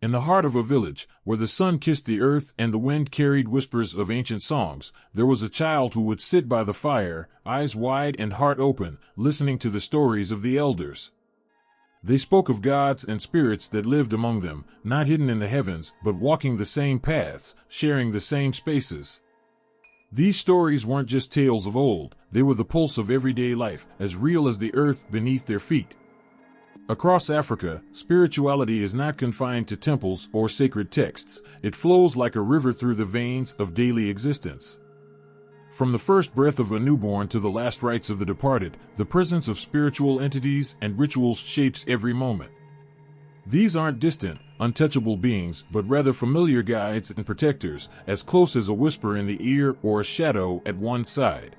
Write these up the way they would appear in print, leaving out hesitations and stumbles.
In the heart of a village, where the sun kissed the earth and the wind carried whispers of ancient songs, there was a child who would sit by the fire, eyes wide and heart open, listening to the stories of the elders. They spoke of gods and spirits that lived among them, not hidden in the heavens, but walking the same paths, sharing the same spaces. These stories weren't just tales of old, they were the pulse of everyday life, as real as the earth beneath their feet. Across Africa, spirituality is not confined to temples or sacred texts. It flows like a river through the veins of daily existence. From the first breath of a newborn to the last rites of the departed, the presence of spiritual entities and rituals shapes every moment. These aren't distant, untouchable beings, but rather familiar guides and protectors, as close as a whisper in the ear or a shadow at one's side.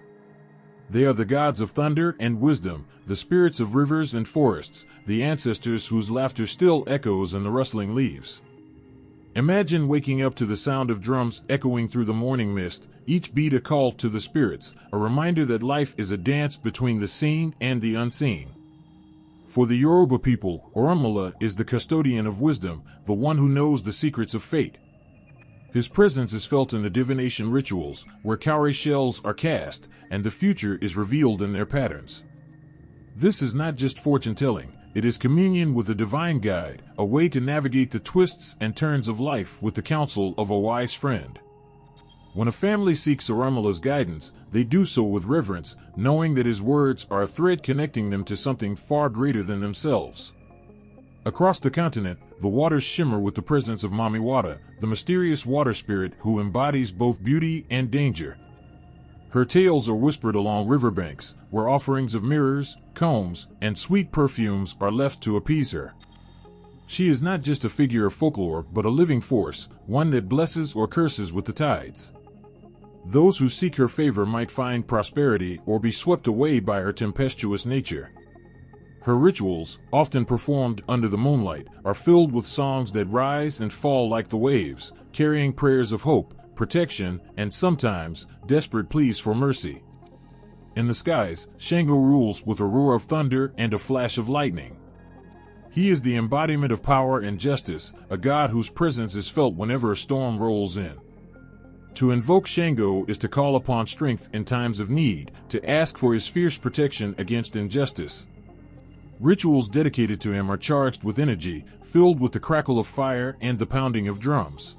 They are the gods of thunder and wisdom, the spirits of rivers and forests, the ancestors whose laughter still echoes in the rustling leaves. Imagine waking up to the sound of drums echoing through the morning mist, each beat a call to the spirits, a reminder that life is a dance between the seen and the unseen. For the Yoruba people, Orunmila is the custodian of wisdom, the one who knows the secrets of fate. His presence is felt in the divination rituals, where cowrie shells are cast, and the future is revealed in their patterns. This is not just fortune-telling, it is communion with a divine guide, a way to navigate the twists and turns of life with the counsel of a wise friend. When a family seeks Orunmila's guidance, they do so with reverence, knowing that his words are a thread connecting them to something far greater than themselves. Across the continent, the waters shimmer with the presence of Mami Wata, the mysterious water spirit who embodies both beauty and danger. Her tales are whispered along riverbanks, where offerings of mirrors, combs, and sweet perfumes are left to appease her. She is not just a figure of folklore, but a living force, one that blesses or curses with the tides. Those who seek her favor might find prosperity or be swept away by her tempestuous nature. Her rituals, often performed under the moonlight, are filled with songs that rise and fall like the waves, carrying prayers of hope, protection, and sometimes, desperate pleas for mercy. In the skies, Shango rules with a roar of thunder and a flash of lightning. He is the embodiment of power and justice, a god whose presence is felt whenever a storm rolls in. To invoke Shango is to call upon strength in times of need, to ask for his fierce protection against injustice. Rituals dedicated to him are charged with energy, filled with the crackle of fire and the pounding of drums.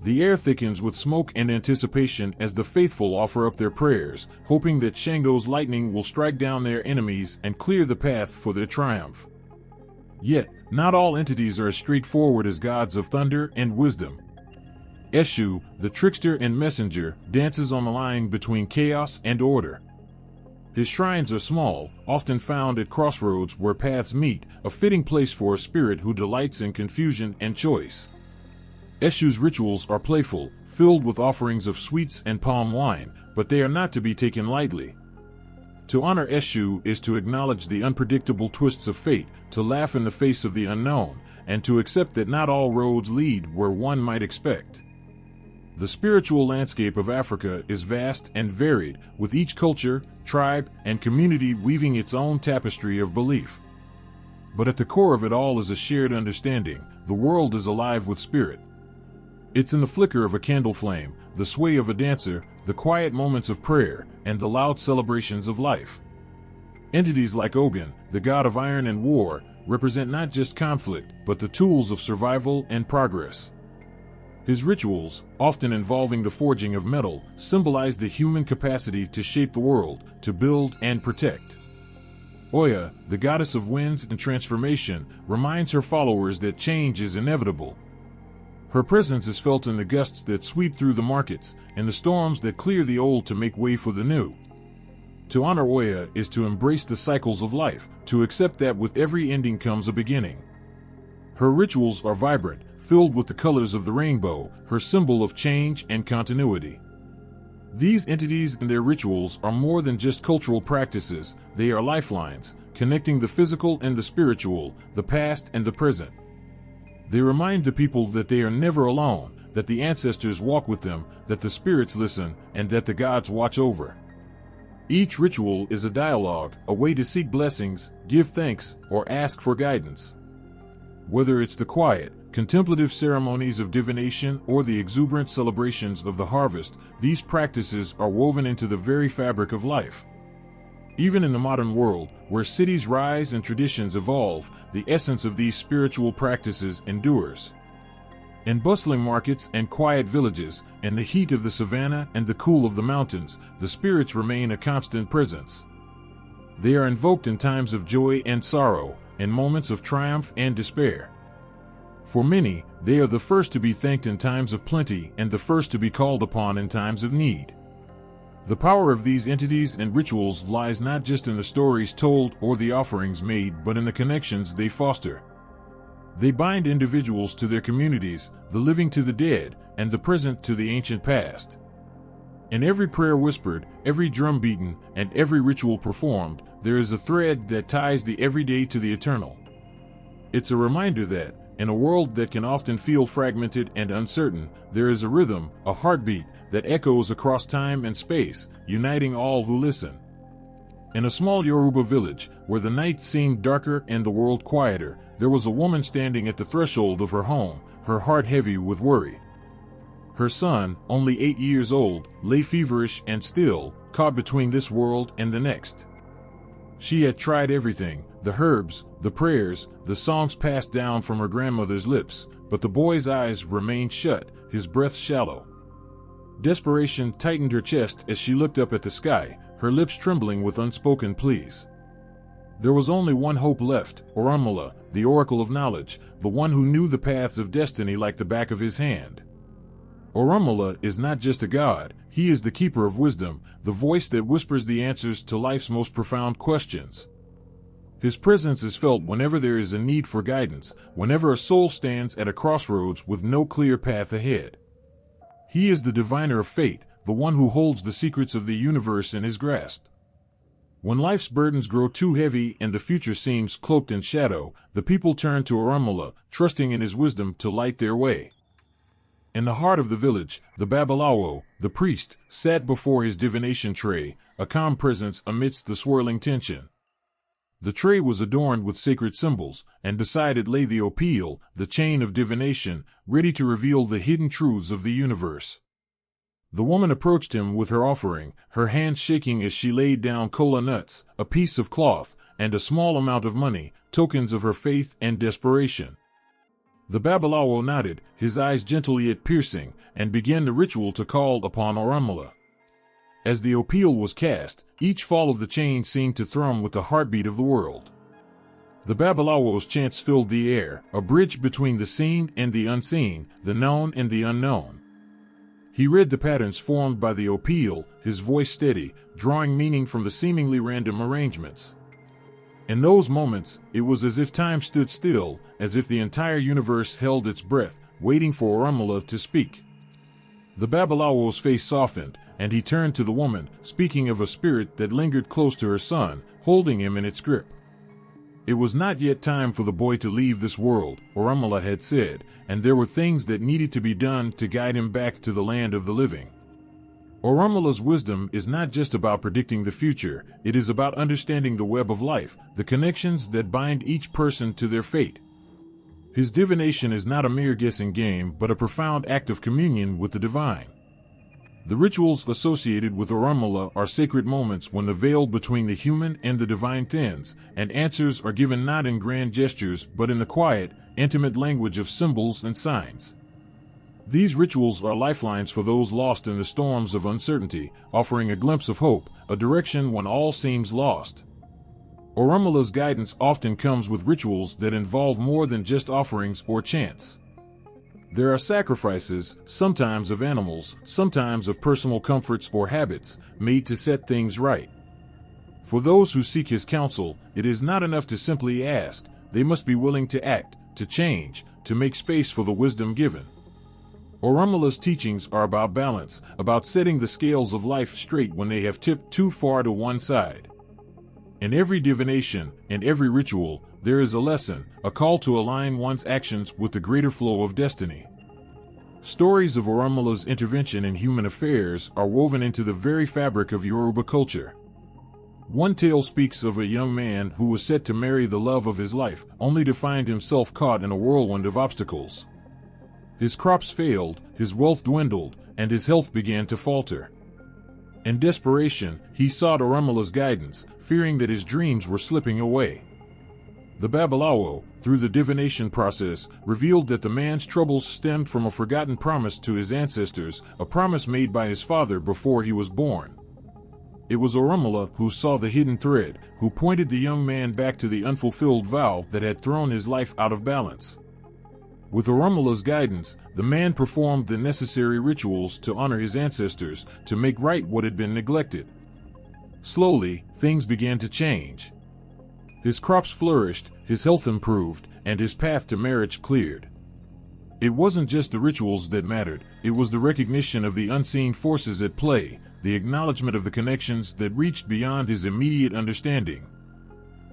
The air thickens with smoke and anticipation as the faithful offer up their prayers, hoping that Shango's lightning will strike down their enemies and clear the path for their triumph. Yet, not all entities are as straightforward as gods of thunder and wisdom. Eshu, the trickster and messenger, dances on the line between chaos and order. His shrines are small, often found at crossroads where paths meet, a fitting place for a spirit who delights in confusion and choice. Eshu's rituals are playful, filled with offerings of sweets and palm wine, but they are not to be taken lightly. To honor Eshu is to acknowledge the unpredictable twists of fate, to laugh in the face of the unknown, and to accept that not all roads lead where one might expect. The spiritual landscape of Africa is vast and varied, with each culture, tribe, and community weaving its own tapestry of belief. But at the core of it all is a shared understanding: the world is alive with spirit. It's in the flicker of a candle flame, the sway of a dancer, the quiet moments of prayer, and the loud celebrations of life. Entities like Ogun, the god of iron and war, represent not just conflict, but the tools of survival and progress. His rituals, often involving the forging of metal, symbolize the human capacity to shape the world, to build and protect. Oya, the goddess of winds and transformation, reminds her followers that change is inevitable. Her presence is felt in the gusts that sweep through the markets, and the storms that clear the old to make way for the new. To honor Oya is to embrace the cycles of life, to accept that with every ending comes a beginning. Her rituals are vibrant, filled with the colors of the rainbow, her symbol of change and continuity. These entities and their rituals are more than just cultural practices, they are lifelines, connecting the physical and the spiritual, the past and the present. They remind the people that they are never alone, that the ancestors walk with them, that the spirits listen, and that the gods watch over. Each ritual is a dialogue, a way to seek blessings, give thanks, or ask for guidance. Whether it's the quiet, contemplative ceremonies of divination, or the exuberant celebrations of the harvest, these practices are woven into the very fabric of life. Even in the modern world, where cities rise and traditions evolve, the essence of these spiritual practices endures. In bustling markets and quiet villages, in the heat of the savannah and the cool of the mountains, the spirits remain a constant presence. They are invoked in times of joy and sorrow, in moments of triumph and despair. For many, they are the first to be thanked in times of plenty and the first to be called upon in times of need. The power of these entities and rituals lies not just in the stories told or the offerings made, but in the connections they foster. They bind individuals to their communities, the living to the dead, and the present to the ancient past. In every prayer whispered, every drum beaten, and every ritual performed, there is a thread that ties the everyday to the eternal. It's a reminder that, in a world that can often feel fragmented and uncertain, there is a rhythm, a heartbeat, that echoes across time and space, uniting all who listen. In a small Yoruba village, where the night seemed darker and the world quieter, there was a woman standing at the threshold of her home, her heart heavy with worry. Her son, only 8 years old, lay feverish and still, caught between this world and the next. She had tried everything, the herbs, the prayers, the songs passed down from her grandmother's lips, but the boy's eyes remained shut, his breath shallow. Desperation tightened her chest as she looked up at the sky, her lips trembling with unspoken pleas. There was only one hope left, Orunmila, the oracle of knowledge, the one who knew the paths of destiny like the back of his hand. Orunmila is not just a god, he is the keeper of wisdom, the voice that whispers the answers to life's most profound questions. His presence is felt whenever there is a need for guidance, whenever a soul stands at a crossroads with no clear path ahead. He is the diviner of fate, the one who holds the secrets of the universe in his grasp. When life's burdens grow too heavy and the future seems cloaked in shadow, the people turn to Orunmila, trusting in his wisdom to light their way. In the heart of the village, the Babalawo, the priest, sat before his divination tray, a calm presence amidst the swirling tension. The tray was adorned with sacred symbols, and beside it lay the opil, the chain of divination, ready to reveal the hidden truths of the universe. The woman approached him with her offering, her hands shaking as she laid down kola nuts, a piece of cloth, and a small amount of money, tokens of her faith and desperation. The Babalawo nodded, his eyes gentle yet piercing, and began the ritual to call upon Orunmila. As the opil was cast, each fall of the chain seemed to thrum with the heartbeat of the world. The Babalawo's chants filled the air, a bridge between the seen and the unseen, the known and the unknown. He read the patterns formed by the opil, his voice steady, drawing meaning from the seemingly random arrangements. In those moments, it was as if time stood still, as if the entire universe held its breath, waiting for Orunmila to speak. The Babalawo's face softened, and he turned to the woman, speaking of a spirit that lingered close to her son, holding him in its grip. It was not yet time for the boy to leave this world, Orunmila had said, and there were things that needed to be done to guide him back to the land of the living. Orunmila's wisdom is not just about predicting the future, it is about understanding the web of life, the connections that bind each person to their fate. His divination is not a mere guessing game, but a profound act of communion with the divine. The rituals associated with Orunmila are sacred moments when the veil between the human and the divine thins, and answers are given not in grand gestures but in the quiet, intimate language of symbols and signs. These rituals are lifelines for those lost in the storms of uncertainty, offering a glimpse of hope, a direction when all seems lost. Orunmila's guidance often comes with rituals that involve more than just offerings or chants. There are sacrifices, sometimes of animals, sometimes of personal comforts or habits, made to set things right. For those who seek his counsel, it is not enough to simply ask, they must be willing to act, to change, to make space for the wisdom given. Orunmila's teachings are about balance, about setting the scales of life straight when they have tipped too far to one side. In every divination, in every ritual, there is a lesson, a call to align one's actions with the greater flow of destiny. Stories of Orunmila's intervention in human affairs are woven into the very fabric of Yoruba culture. One tale speaks of a young man who was set to marry the love of his life, only to find himself caught in a whirlwind of obstacles. His crops failed, his wealth dwindled, and his health began to falter. In desperation, he sought Orunmila's guidance, fearing that his dreams were slipping away. The Babalawo, through the divination process, revealed that the man's troubles stemmed from a forgotten promise to his ancestors, a promise made by his father before he was born. It was Orunmila who saw the hidden thread, who pointed the young man back to the unfulfilled vow that had thrown his life out of balance. With Orunmila's guidance, the man performed the necessary rituals to honor his ancestors, to make right what had been neglected. Slowly, things began to change. His crops flourished, his health improved, and his path to marriage cleared. It wasn't just the rituals that mattered, it was the recognition of the unseen forces at play, the acknowledgement of the connections that reached beyond his immediate understanding.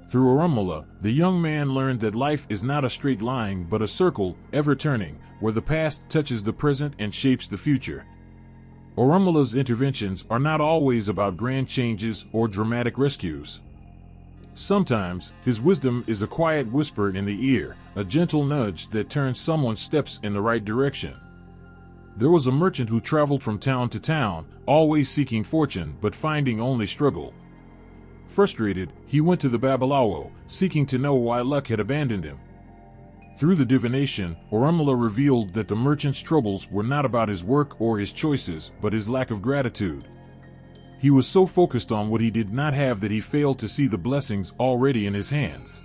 Through Orunmila, the young man learned that life is not a straight line but a circle, ever turning, where the past touches the present and shapes the future. Orunmila's interventions are not always about grand changes or dramatic rescues. Sometimes, his wisdom is a quiet whisper in the ear, a gentle nudge that turns someone's steps in the right direction. There was a merchant who traveled from town to town, always seeking fortune but finding only struggle. Frustrated, he went to the Babalawo, seeking to know why luck had abandoned him. Through the divination, Orunmila revealed that the merchant's troubles were not about his work or his choices, but his lack of gratitude. He was so focused on what he did not have that he failed to see the blessings already in his hands.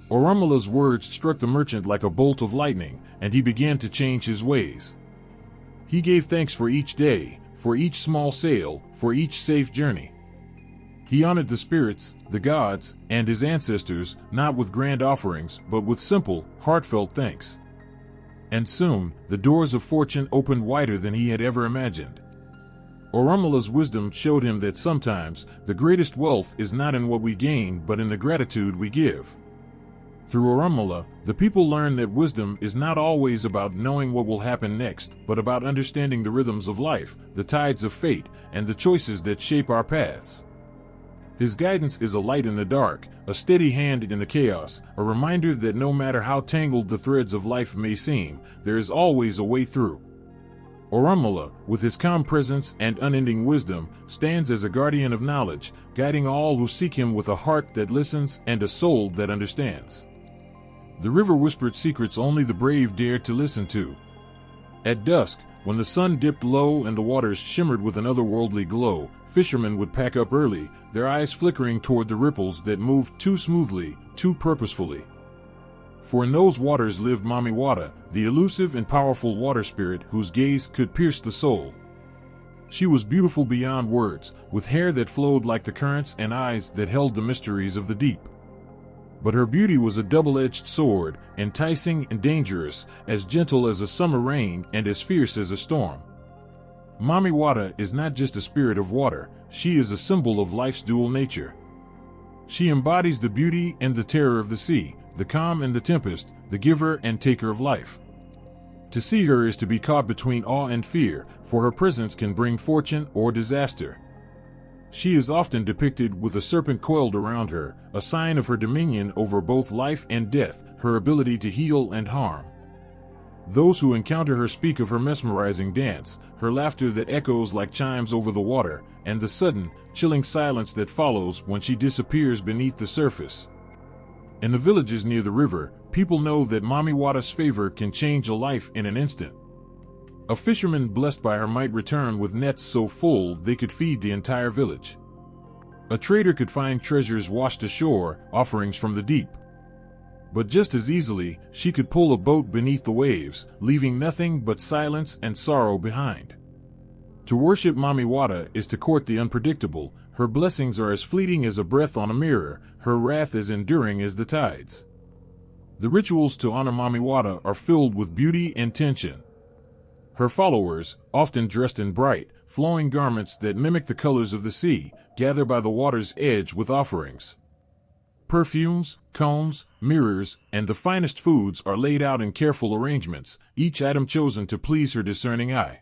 Orunmila's words struck the merchant like a bolt of lightning, and he began to change his ways. He gave thanks for each day, for each small sale, for each safe journey. He honored the spirits, the gods, and his ancestors, not with grand offerings, but with simple, heartfelt thanks. And soon, the doors of fortune opened wider than he had ever imagined. Orunmila's wisdom showed him that sometimes, the greatest wealth is not in what we gain but in the gratitude we give. Through Orunmila, the people learn that wisdom is not always about knowing what will happen next, but about understanding the rhythms of life, the tides of fate, and the choices that shape our paths. His guidance is a light in the dark, a steady hand in the chaos, a reminder that no matter how tangled the threads of life may seem, there is always a way through. Orunmila, with his calm presence and unending wisdom, stands as a guardian of knowledge, guiding all who seek him with a heart that listens and a soul that understands. The river whispered secrets only the brave dared to listen to. At dusk, when the sun dipped low and the waters shimmered with an otherworldly glow, fishermen would pack up early, their eyes flickering toward the ripples that moved too smoothly, too purposefully. For in those waters lived Mami Wata, the elusive and powerful water spirit whose gaze could pierce the soul. She was beautiful beyond words, with hair that flowed like the currents and eyes that held the mysteries of the deep. But her beauty was a double-edged sword, enticing and dangerous, as gentle as a summer rain and as fierce as a storm. Mami Wata is not just a spirit of water, she is a symbol of life's dual nature. She embodies the beauty and the terror of the sea, the calm and the tempest, the giver and taker of life. To see her is to be caught between awe and fear, for her presence can bring fortune or disaster. She is often depicted with a serpent coiled around her, a sign of her dominion over both life and death, her ability to heal and harm. Those who encounter her speak of her mesmerizing dance, her laughter that echoes like chimes over the water, and the sudden, chilling silence that follows when she disappears beneath the surface. In the villages near the river, people know that Mami Wata's favor can change a life in an instant. A fisherman blessed by her might return with nets so full they could feed the entire village. A trader could find treasures washed ashore, offerings from the deep. But just as easily, she could pull a boat beneath the waves, leaving nothing but silence and sorrow behind. To worship Mami Wata is to court the unpredictable. Her blessings are as fleeting as a breath on a mirror, her wrath as enduring as the tides. The rituals to honor Mami Wata are filled with beauty and tension. Her followers, often dressed in bright, flowing garments that mimic the colors of the sea, gather by the water's edge with offerings. Perfumes, combs, mirrors, and the finest foods are laid out in careful arrangements, each item chosen to please her discerning eye.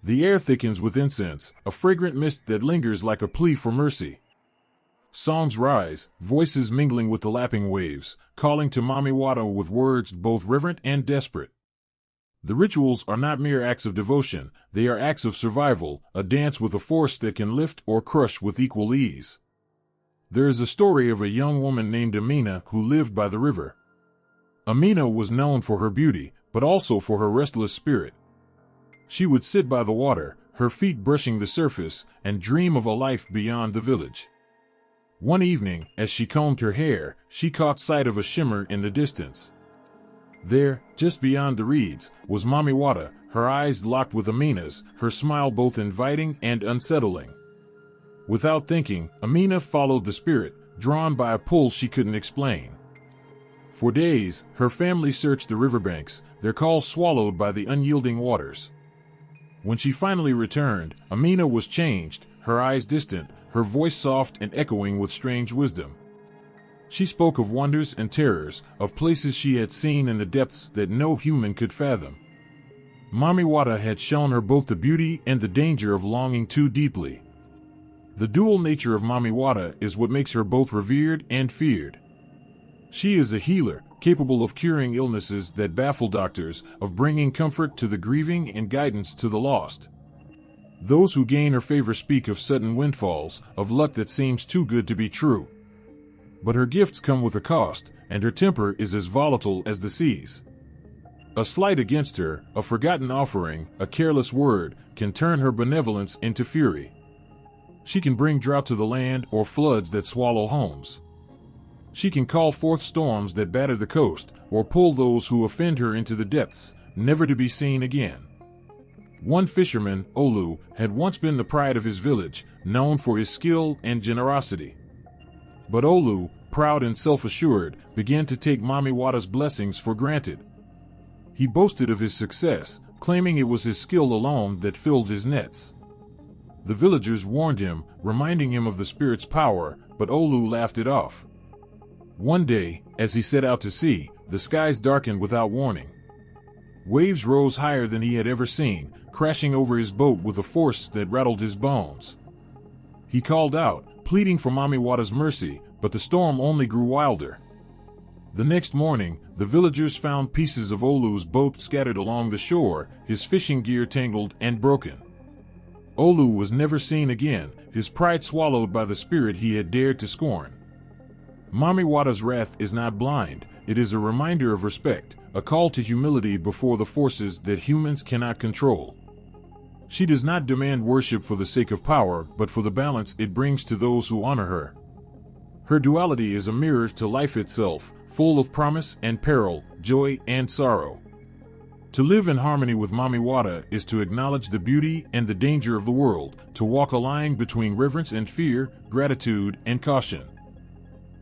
The air thickens with incense, a fragrant mist that lingers like a plea for mercy. Songs rise, voices mingling with the lapping waves, calling to Mami Wata with words both reverent and desperate. The rituals are not mere acts of devotion, they are acts of survival, a dance with a force that can lift or crush with equal ease. There is a story of a young woman named Amina who lived by the river. Amina was known for her beauty, but also for her restless spirit. She would sit by the water, her feet brushing the surface, and dream of a life beyond the village. One evening, as she combed her hair, she caught sight of a shimmer in the distance. There, just beyond the reeds, was Mami Wata, her eyes locked with Amina's, her smile both inviting and unsettling. Without thinking, Amina followed the spirit, drawn by a pull she couldn't explain. For days, her family searched the riverbanks, their calls swallowed by the unyielding waters. When she finally returned, Amina was changed, her eyes distant, her voice soft and echoing with strange wisdom. She spoke of wonders and terrors, of places she had seen in the depths that no human could fathom. Mami Wata had shown her both the beauty and the danger of longing too deeply. The dual nature of Mami Wata is what makes her both revered and feared. She is a healer, capable of curing illnesses that baffle doctors, of bringing comfort to the grieving and guidance to the lost. Those who gain her favor speak of sudden windfalls, of luck that seems too good to be true. But her gifts come with a cost, and her temper is as volatile as the seas. A slight against her, a forgotten offering, a careless word, can turn her benevolence into fury. She can bring drought to the land or floods that swallow homes. She can call forth storms that batter the coast, or pull those who offend her into the depths, never to be seen again. One fisherman, Olu, had once been the pride of his village, known for his skill and generosity. But Olu, proud and self-assured, began to take Mami Wata's blessings for granted. He boasted of his success, claiming it was his skill alone that filled his nets. The villagers warned him, reminding him of the spirit's power, but Olu laughed it off. One day, as he set out to sea, the skies darkened without warning. Waves rose higher than he had ever seen, crashing over his boat with a force that rattled his bones. He called out, pleading for Mami Wata's mercy, but the storm only grew wilder. The next morning, the villagers found pieces of Olu's boat scattered along the shore, his fishing gear tangled and broken. Olu was never seen again, his pride swallowed by the spirit he had dared to scorn. Mami Wata's wrath is not blind, it is a reminder of respect, a call to humility before the forces that humans cannot control. She does not demand worship for the sake of power, but for the balance it brings to those who honor her. Her duality is a mirror to life itself, full of promise and peril, joy and sorrow. To live in harmony with Mami Wata is to acknowledge the beauty and the danger of the world, to walk a line between reverence and fear, gratitude and caution.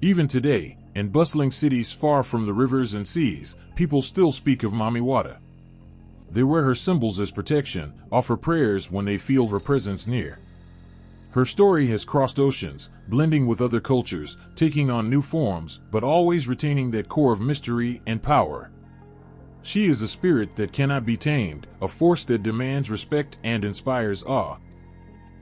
Even today, in bustling cities far from the rivers and seas, people still speak of Mami Wata. They wear her symbols as protection, offer prayers when they feel her presence near. Her story has crossed oceans, blending with other cultures, taking on new forms, but always retaining that core of mystery and power. She is a spirit that cannot be tamed, a force that demands respect and inspires awe.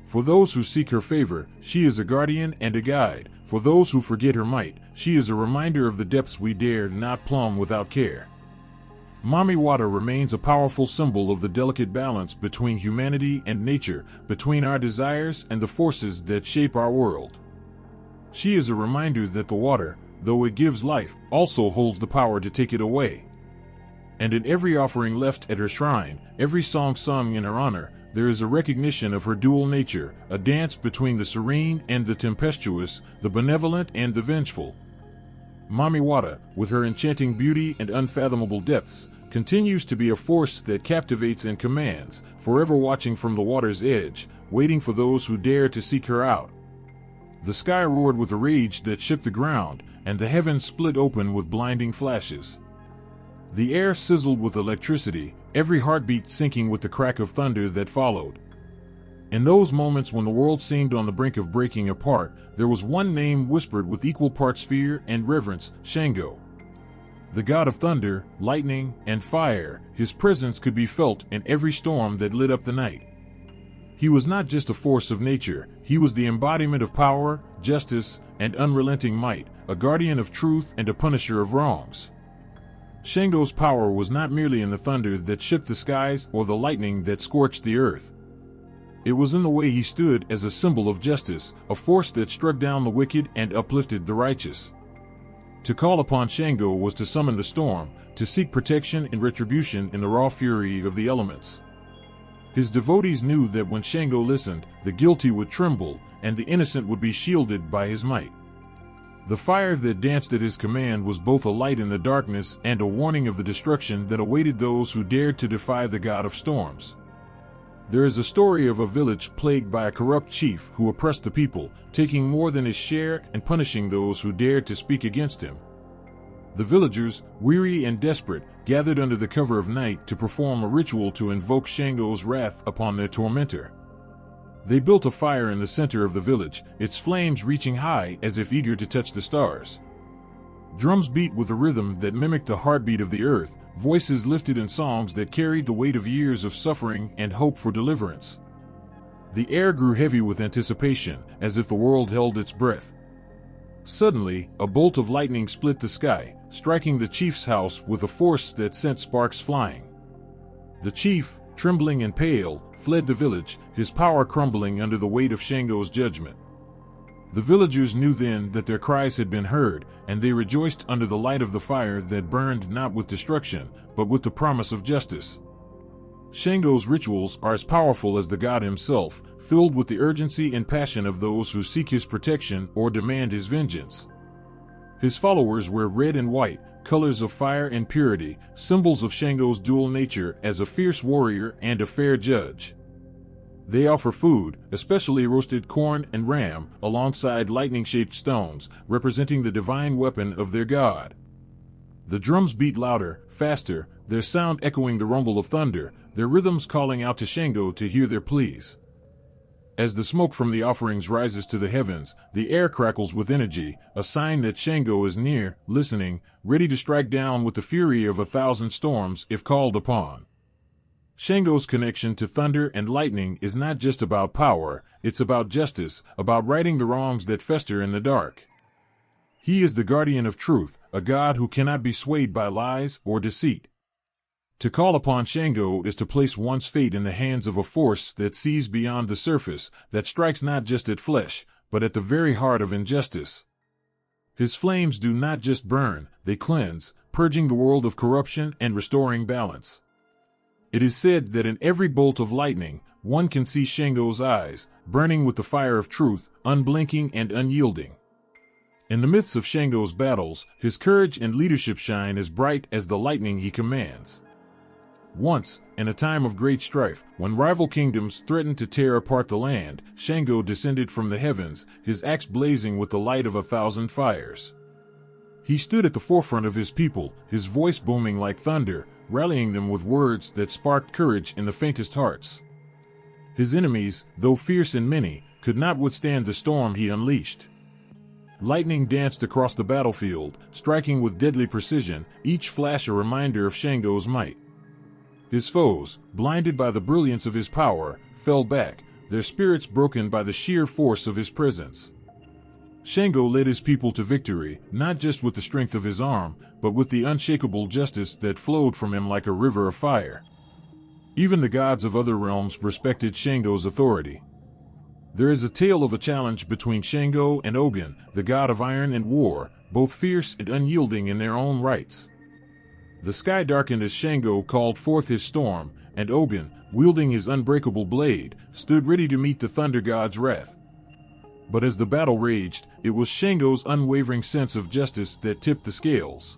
For those who seek her favor, she is a guardian and a guide. For those who forget her might, she is a reminder of the depths we dare not plumb without care. Mami Wata remains a powerful symbol of the delicate balance between humanity and nature, between our desires and the forces that shape our world. She is a reminder that the water, though it gives life, also holds the power to take it away. And in every offering left at her shrine, every song sung in her honor, there is a recognition of her dual nature, a dance between the serene and the tempestuous, the benevolent and the vengeful. Mami Wata, with her enchanting beauty and unfathomable depths, continues to be a force that captivates and commands, forever watching from the water's edge, waiting for those who dare to seek her out. The sky roared with a rage that shook the ground, and the heavens split open with blinding flashes. The air sizzled with electricity, every heartbeat syncing with the crack of thunder that followed. In those moments when the world seemed on the brink of breaking apart, there was one name whispered with equal parts fear and reverence, Shango. The god of thunder, lightning, and fire, his presence could be felt in every storm that lit up the night. He was not just a force of nature, he was the embodiment of power, justice, and unrelenting might, a guardian of truth and a punisher of wrongs. Shango's power was not merely in the thunder that shook the skies or the lightning that scorched the earth. It was in the way he stood as a symbol of justice, a force that struck down the wicked and uplifted the righteous. To call upon Shango was to summon the storm, to seek protection and retribution in the raw fury of the elements. His devotees knew that when Shango listened, the guilty would tremble, and the innocent would be shielded by his might. The fire that danced at his command was both a light in the darkness and a warning of the destruction that awaited those who dared to defy the god of storms. There is a story of a village plagued by a corrupt chief who oppressed the people, taking more than his share and punishing those who dared to speak against him. The villagers, weary and desperate, gathered under the cover of night to perform a ritual to invoke Shango's wrath upon their tormentor. They built a fire in the center of the village, its flames reaching high as if eager to touch the stars. Drums beat with a rhythm that mimicked the heartbeat of the earth, voices lifted in songs that carried the weight of years of suffering and hope for deliverance. The air grew heavy with anticipation, as if the world held its breath. Suddenly, a bolt of lightning split the sky, striking the chief's house with a force that sent sparks flying. The chief, trembling and pale, fled the village, his power crumbling under the weight of Shango's judgment. The villagers knew then that their cries had been heard, and they rejoiced under the light of the fire that burned not with destruction, but with the promise of justice. Shango's rituals are as powerful as the god himself, filled with the urgency and passion of those who seek his protection or demand his vengeance. His followers wear red and white, colors of fire and purity, symbols of Shango's dual nature as a fierce warrior and a fair judge. They offer food, especially roasted corn and ram, alongside lightning-shaped stones, representing the divine weapon of their god. The drums beat louder, faster, their sound echoing the rumble of thunder, their rhythms calling out to Shango to hear their pleas. As the smoke from the offerings rises to the heavens, the air crackles with energy, a sign that Shango is near, listening, ready to strike down with the fury of 1,000 storms if called upon. Shango's connection to thunder and lightning is not just about power, it's about justice, about righting the wrongs that fester in the dark. He is the guardian of truth, a god who cannot be swayed by lies or deceit. To call upon Shango is to place one's fate in the hands of a force that sees beyond the surface, that strikes not just at flesh, but at the very heart of injustice. His flames do not just burn, they cleanse, purging the world of corruption and restoring balance. It is said that in every bolt of lightning, one can see Shango's eyes, burning with the fire of truth, unblinking and unyielding. In the midst of Shango's battles, his courage and leadership shine as bright as the lightning he commands. Once, in a time of great strife, when rival kingdoms threatened to tear apart the land, Shango descended from the heavens, his axe blazing with the light of 1,000 fires. He stood at the forefront of his people, his voice booming like thunder, rallying them with words that sparked courage in the faintest hearts. His enemies, though fierce and many, could not withstand the storm he unleashed. Lightning danced across the battlefield, striking with deadly precision, each flash a reminder of Shango's might. His foes, blinded by the brilliance of his power, fell back, their spirits broken by the sheer force of his presence. Shango led his people to victory, not just with the strength of his arm, but with the unshakable justice that flowed from him like a river of fire. Even the gods of other realms respected Shango's authority. There is a tale of a challenge between Shango and Ogun, the god of iron and war, both fierce and unyielding in their own rights. The sky darkened as Shango called forth his storm, and Ogun, wielding his unbreakable blade, stood ready to meet the thunder god's wrath. But as the battle raged, it was Shango's unwavering sense of justice that tipped the scales.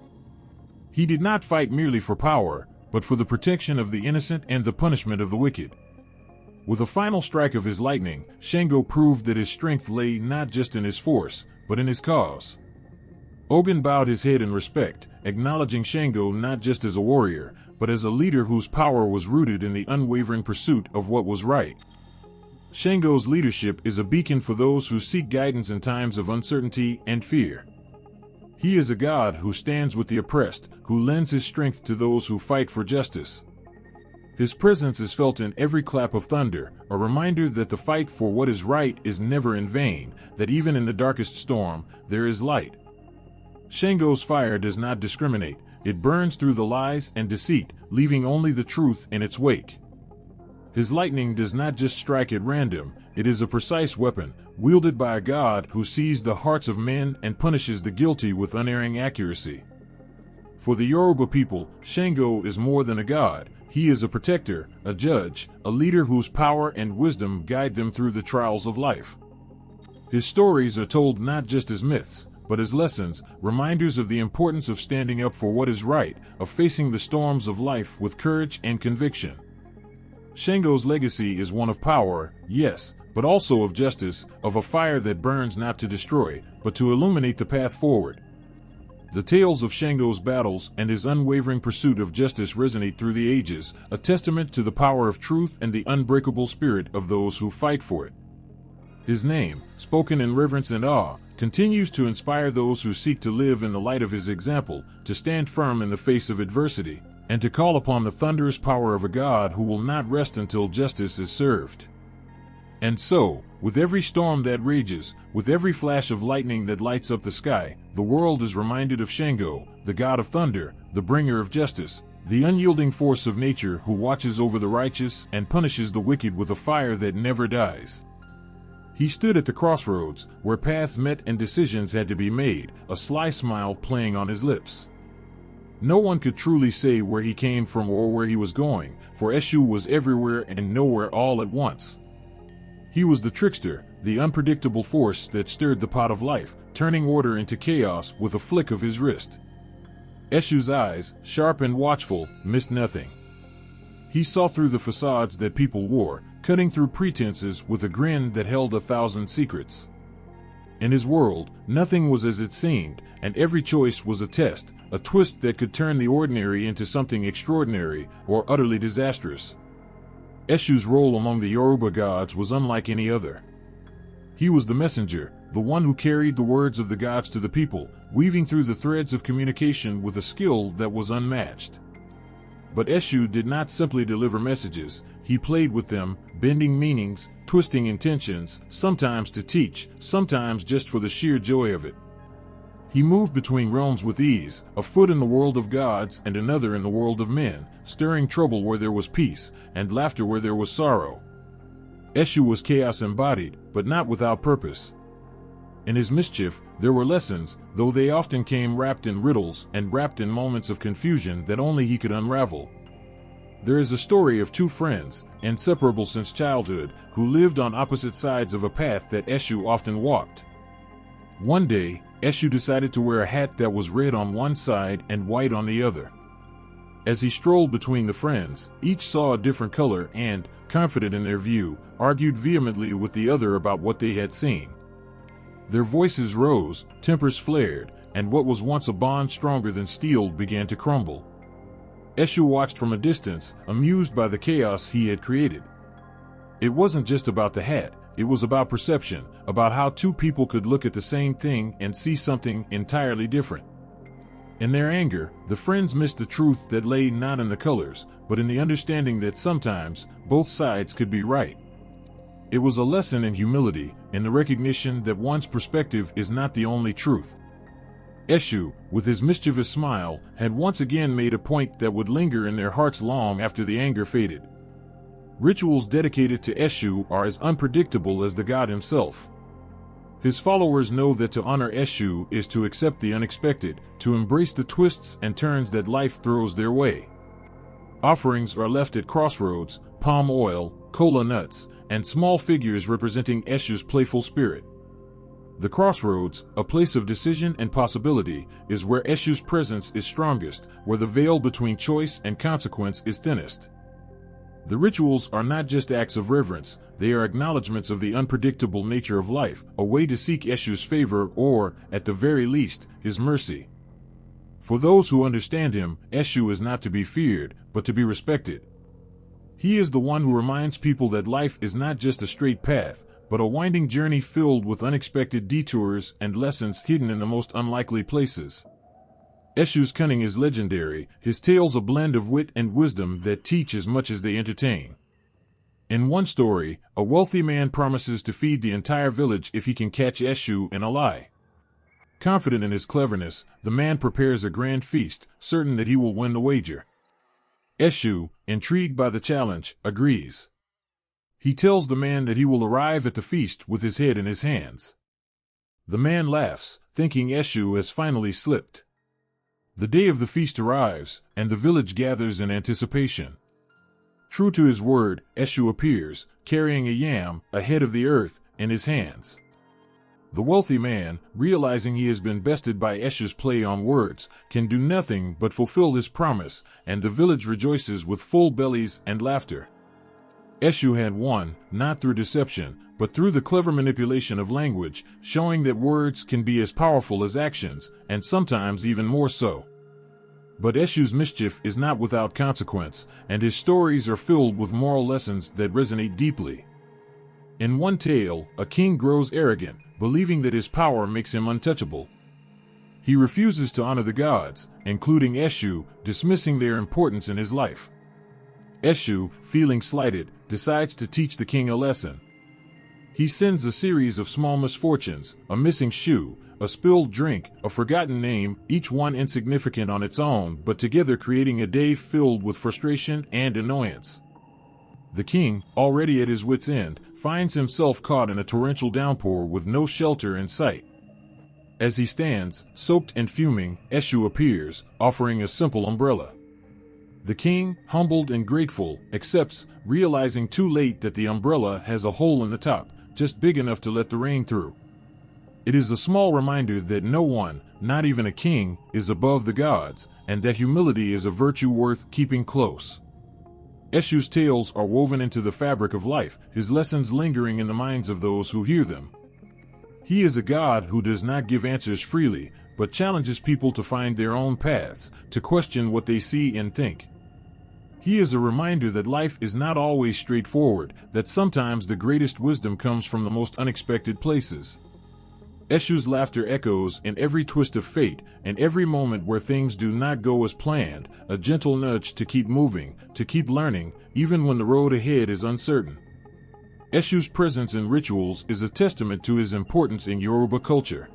He did not fight merely for power, but for the protection of the innocent and the punishment of the wicked. With a final strike of his lightning, Shango proved that his strength lay not just in his force, but in his cause. Ogun bowed his head in respect, acknowledging Shango not just as a warrior, but as a leader whose power was rooted in the unwavering pursuit of what was right. Shango's leadership is a beacon for those who seek guidance in times of uncertainty and fear. He is a god who stands with the oppressed, who lends his strength to those who fight for justice. His presence is felt in every clap of thunder, a reminder that the fight for what is right is never in vain, that even in the darkest storm, there is light. Shango's fire does not discriminate. It burns through the lies and deceit, leaving only the truth in its wake. His lightning does not just strike at random, it is a precise weapon, wielded by a god who sees the hearts of men and punishes the guilty with unerring accuracy. For the Yoruba people, Shango is more than a god. He is a protector, a judge, a leader whose power and wisdom guide them through the trials of life. His stories are told not just as myths, but as lessons, reminders of the importance of standing up for what is right, of facing the storms of life with courage and conviction. Shango's legacy is one of power, yes, but also of justice, of a fire that burns not to destroy, but to illuminate the path forward. The tales of Shango's battles and his unwavering pursuit of justice resonate through the ages, a testament to the power of truth and the unbreakable spirit of those who fight for it. His name, spoken in reverence and awe, continues to inspire those who seek to live in the light of his example, to stand firm in the face of adversity, and to call upon the thunderous power of a God who will not rest until justice is served. And so, with every storm that rages, with every flash of lightning that lights up the sky, the world is reminded of Shango, the god of thunder, the bringer of justice, the unyielding force of nature who watches over the righteous and punishes the wicked with a fire that never dies. He stood at the crossroads, where paths met and decisions had to be made, a sly smile playing on his lips. No one could truly say where he came from or where he was going, for Eshu was everywhere and nowhere all at once. He was the trickster, the unpredictable force that stirred the pot of life, turning order into chaos with a flick of his wrist. Eshu's eyes, sharp and watchful, missed nothing. He saw through the facades that people wore, cutting through pretenses with a grin that held 1,000 secrets. In his world, nothing was as it seemed, and every choice was a test, a twist that could turn the ordinary into something extraordinary or utterly disastrous. Eshu's role among the Yoruba gods was unlike any other. He was the messenger, the one who carried the words of the gods to the people, weaving through the threads of communication with a skill that was unmatched. But Eshu did not simply deliver messages, he played with them, bending meanings, twisting intentions, sometimes to teach, sometimes just for the sheer joy of it. He moved between realms with ease, a foot in the world of gods and another in the world of men, stirring trouble where there was peace, and laughter where there was sorrow. Eshu was chaos embodied, but not without purpose. In his mischief, there were lessons, though they often came wrapped in riddles and wrapped in moments of confusion that only he could unravel. There is a story of two friends, inseparable since childhood, who lived on opposite sides of a path that Eshu often walked. One day, Eshu decided to wear a hat that was red on one side and white on the other. As he strolled between the friends, each saw a different color and, confident in their view, argued vehemently with the other about what they had seen. Their voices rose, tempers flared, and what was once a bond stronger than steel began to crumble. Eshu watched from a distance, amused by the chaos he had created. It wasn't just about the hat, it was about perception, about how two people could look at the same thing and see something entirely different. In their anger, the friends missed the truth that lay not in the colors, but in the understanding that sometimes, both sides could be right. It was a lesson in humility, in the recognition that one's perspective is not the only truth. Eshu, with his mischievous smile, had once again made a point that would linger in their hearts long after the anger faded. Rituals dedicated to Eshu are as unpredictable as the god himself. His followers know that to honor Eshu is to accept the unexpected, to embrace the twists and turns that life throws their way. Offerings are left at crossroads, palm oil, cola nuts, and small figures representing Eshu's playful spirit. The crossroads, a place of decision and possibility, is where Eshu's presence is strongest, where the veil between choice and consequence is thinnest. The rituals are not just acts of reverence, they are acknowledgments of the unpredictable nature of life, a way to seek Eshu's favor or, at the very least, his mercy. For those who understand him, Eshu is not to be feared, but to be respected. He is the one who reminds people that life is not just a straight path, but a winding journey filled with unexpected detours and lessons hidden in the most unlikely places. Eshu's cunning is legendary, his tales a blend of wit and wisdom that teach as much as they entertain. In one story, a wealthy man promises to feed the entire village if he can catch Eshu in a lie. Confident in his cleverness, the man prepares a grand feast, certain that he will win the wager. Eshu, intrigued by the challenge, agrees. He tells the man that he will arrive at the feast with his head in his hands. The man laughs, thinking Eshu has finally slipped. The day of the feast arrives, and the village gathers in anticipation. True to his word, Eshu appears, carrying a yam, a head of the earth, in his hands. The wealthy man, realizing he has been bested by Eshu's play on words, can do nothing but fulfill his promise, and the village rejoices with full bellies and laughter. Eshu had won, not through deception, but through the clever manipulation of language, showing that words can be as powerful as actions, and sometimes even more so. But Eshu's mischief is not without consequence, and his stories are filled with moral lessons that resonate deeply. In one tale, a king grows arrogant, believing that his power makes him untouchable. He refuses to honor the gods, including Eshu, dismissing their importance in his life. Eshu, feeling slighted, decides to teach the king a lesson. He sends a series of small misfortunes, a missing shoe, a spilled drink, a forgotten name, each one insignificant on its own, but together creating a day filled with frustration and annoyance. The king, already at his wit's end, finds himself caught in a torrential downpour with no shelter in sight. As he stands, soaked and fuming, Eshu appears, offering a simple umbrella. The king, humbled and grateful, accepts, realizing too late that the umbrella has a hole in the top, just big enough to let the rain through. It is a small reminder that no one, not even a king, is above the gods, and that humility is a virtue worth keeping close. Eshu's tales are woven into the fabric of life, his lessons lingering in the minds of those who hear them. He is a god who does not give answers freely, but challenges people to find their own paths, to question what they see and think. He is a reminder that life is not always straightforward, that sometimes the greatest wisdom comes from the most unexpected places. Eshu's laughter echoes in every twist of fate, and every moment where things do not go as planned, a gentle nudge to keep moving, to keep learning, even when the road ahead is uncertain. Eshu's presence in rituals is a testament to his importance in Yoruba culture.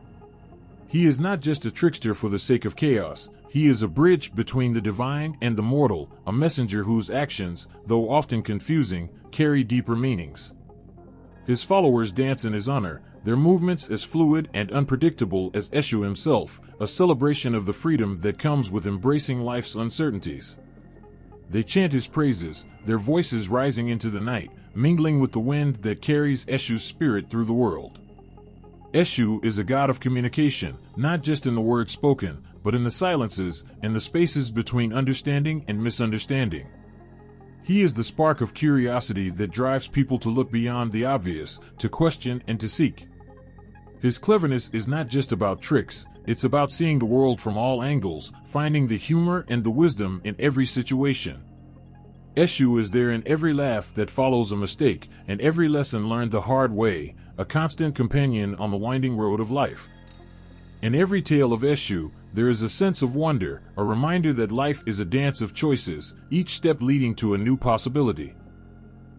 He is not just a trickster for the sake of chaos, he is a bridge between the divine and the mortal, a messenger whose actions, though often confusing, carry deeper meanings. His followers dance in his honor, their movements as fluid and unpredictable as Eshu himself, a celebration of the freedom that comes with embracing life's uncertainties. They chant his praises, their voices rising into the night, mingling with the wind that carries Eshu's spirit through the world. Eshu is a god of communication, not just in the words spoken, but in the silences, in the spaces between understanding and misunderstanding. He is the spark of curiosity that drives people to look beyond the obvious, to question and to seek. His cleverness is not just about tricks, it's about seeing the world from all angles, finding the humor and the wisdom in every situation. Eshu is there in every laugh that follows a mistake, and every lesson learned the hard way, a constant companion on the winding road of life. In every tale of Eshu, there is a sense of wonder, a reminder that life is a dance of choices, each step leading to a new possibility.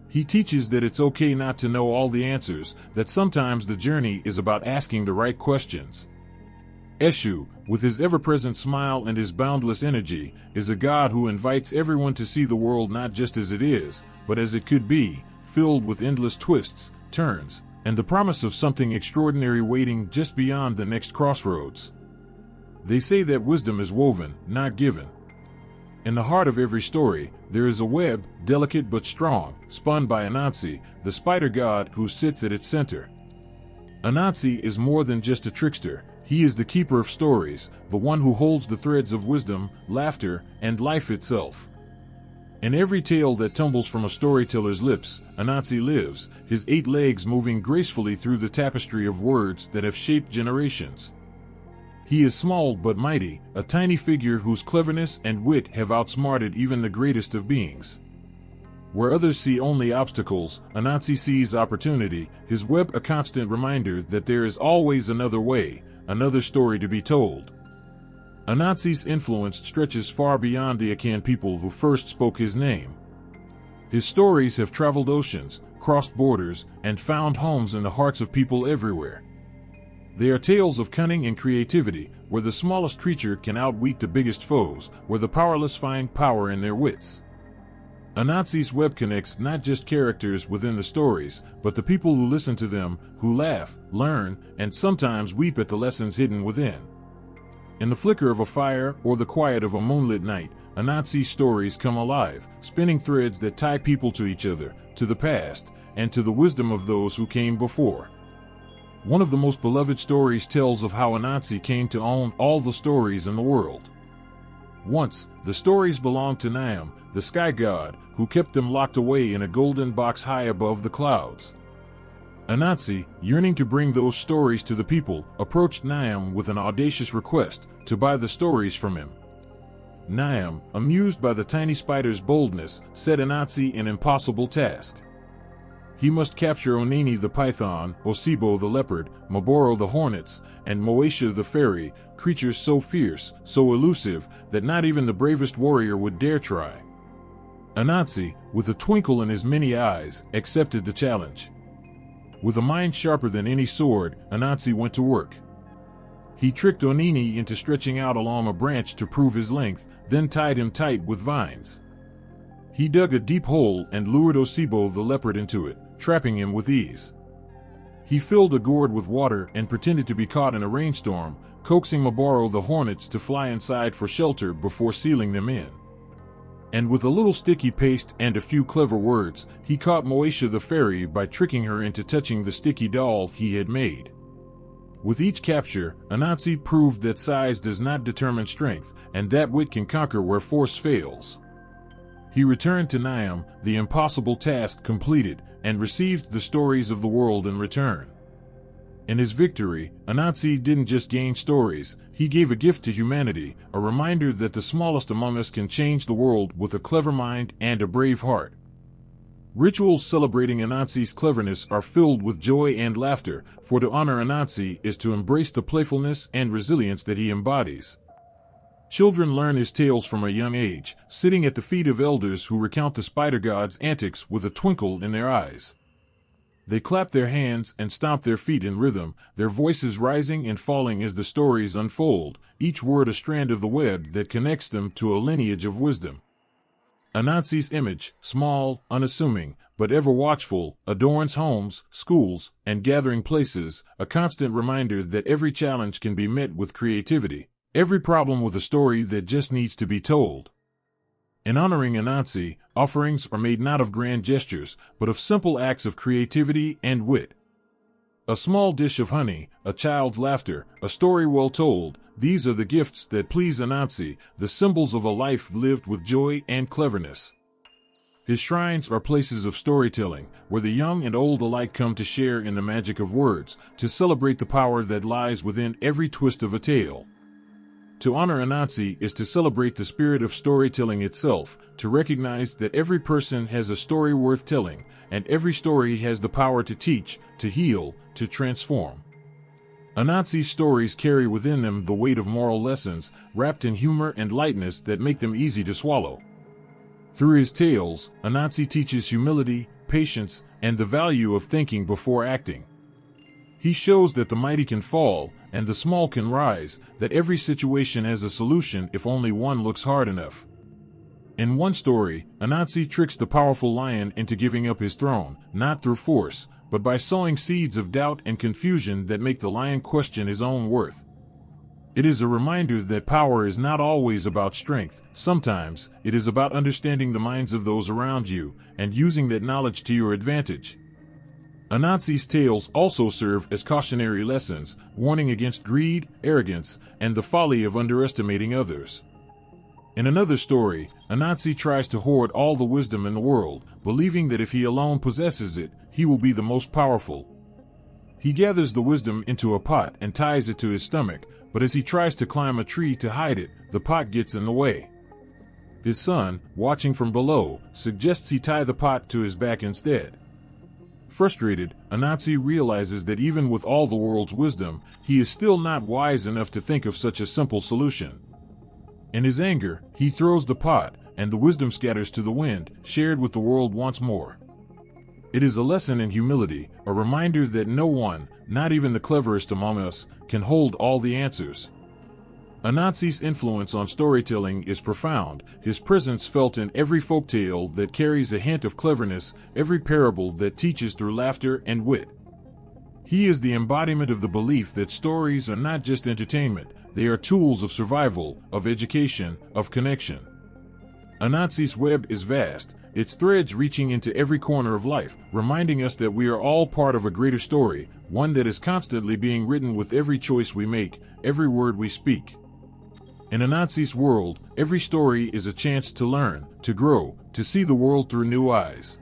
He teaches that it's okay not to know all the answers, that sometimes the journey is about asking the right questions. Eshu, with his ever-present smile and his boundless energy, is a god who invites everyone to see the world not just as it is, but as it could be, filled with endless twists, turns, and the promise of something extraordinary waiting just beyond the next crossroads. They say that wisdom is woven, not given. In the heart of every story, there is a web, delicate but strong, spun by Anansi, the spider god who sits at its center. Anansi is more than just a trickster, he is the keeper of stories, the one who holds the threads of wisdom, laughter, and life itself. In every tale that tumbles from a storyteller's lips, Anansi lives, his 8 legs moving gracefully through the tapestry of words that have shaped generations. He is small but mighty, a tiny figure whose cleverness and wit have outsmarted even the greatest of beings. Where others see only obstacles, Anansi sees opportunity, his web a constant reminder that there is always another way, another story to be told. Anansi's influence stretches far beyond the Akan people who first spoke his name. His stories have traveled oceans, crossed borders, and found homes in the hearts of people everywhere. They are tales of cunning and creativity, where the smallest creature can outwit the biggest foes, where the powerless find power in their wits. Anansi's web connects not just characters within the stories, but the people who listen to them, who laugh, learn, and sometimes weep at the lessons hidden within. In the flicker of a fire or the quiet of a moonlit night, Anansi's stories come alive, spinning threads that tie people to each other, to the past, and to the wisdom of those who came before. One of the most beloved stories tells of how Anansi came to own all the stories in the world. Once, the stories belonged to Niam, the sky god, who kept them locked away in a golden box high above the clouds. Anansi, yearning to bring those stories to the people, approached Niam with an audacious request to buy the stories from him. Niam, amused by the tiny spider's boldness, set Anansi an impossible task. He must capture Onini the python, Osibo the leopard, Maboro the hornets, and Moesha the fairy, creatures so fierce, so elusive, that not even the bravest warrior would dare try. Anansi, with a twinkle in his many eyes, accepted the challenge. With a mind sharper than any sword, Anansi went to work. He tricked Onini into stretching out along a branch to prove his length, then tied him tight with vines. He dug a deep hole and lured Osibo the leopard into it, trapping him with ease. He filled a gourd with water and pretended to be caught in a rainstorm, coaxing Maboro the hornets to fly inside for shelter before sealing them in. And with a little sticky paste and a few clever words, he caught Moesha the fairy by tricking her into touching the sticky doll he had made. With each capture, Anansi proved that size does not determine strength, and that wit can conquer where force fails. He returned to Niam, the impossible task completed, and received the stories of the world in return. In his victory, Anansi didn't just gain stories, he gave a gift to humanity, a reminder that the smallest among us can change the world with a clever mind and a brave heart. Rituals celebrating Anansi's cleverness are filled with joy and laughter, for to honor Anansi is to embrace the playfulness and resilience that he embodies. Children learn his tales from a young age, sitting at the feet of elders who recount the spider god's antics with a twinkle in their eyes. They clap their hands and stomp their feet in rhythm, their voices rising and falling as the stories unfold, each word a strand of the web that connects them to a lineage of wisdom. Anansi's image, small, unassuming, but ever watchful, adorns homes, schools, and gathering places, a constant reminder that every challenge can be met with creativity, every problem with a story that just needs to be told. In honoring Anansi, offerings are made not of grand gestures, but of simple acts of creativity and wit. A small dish of honey, a child's laughter, a story well told, these are the gifts that please Anansi, the symbols of a life lived with joy and cleverness. His shrines are places of storytelling, where the young and old alike come to share in the magic of words, to celebrate the power that lies within every twist of a tale. To honor Anansi is to celebrate the spirit of storytelling itself, to recognize that every person has a story worth telling, and every story has the power to teach, to heal, to transform. Anansi's stories carry within them the weight of moral lessons, wrapped in humor and lightness that make them easy to swallow. Through his tales, Anansi teaches humility, patience, and the value of thinking before acting. He shows that the mighty can fall, and the small can rise, that every situation has a solution if only one looks hard enough. In one story, Anansi tricks the powerful lion into giving up his throne, not through force, but by sowing seeds of doubt and confusion that make the lion question his own worth. It is a reminder that power is not always about strength. Sometimes, it is about understanding the minds of those around you, and using that knowledge to your advantage. Anansi's tales also serve as cautionary lessons, warning against greed, arrogance, and the folly of underestimating others. In another story, Anansi tries to hoard all the wisdom in the world, believing that if he alone possesses it, he will be the most powerful. He gathers the wisdom into a pot and ties it to his stomach, but as he tries to climb a tree to hide it, the pot gets in the way. His son, watching from below, suggests he tie the pot to his back instead. Frustrated, Anansi realizes that even with all the world's wisdom, he is still not wise enough to think of such a simple solution. In his anger, he throws the pot, and the wisdom scatters to the wind, shared with the world once more. It is a lesson in humility, a reminder that no one, not even the cleverest among us, can hold all the answers. Anansi's influence on storytelling is profound, his presence felt in every folktale that carries a hint of cleverness, every parable that teaches through laughter and wit. He is the embodiment of the belief that stories are not just entertainment, they are tools of survival, of education, of connection. Anansi's web is vast, its threads reaching into every corner of life, reminding us that we are all part of a greater story, one that is constantly being written with every choice we make, every word we speak. In Anansi's world, every story is a chance to learn, to grow, to see the world through new eyes.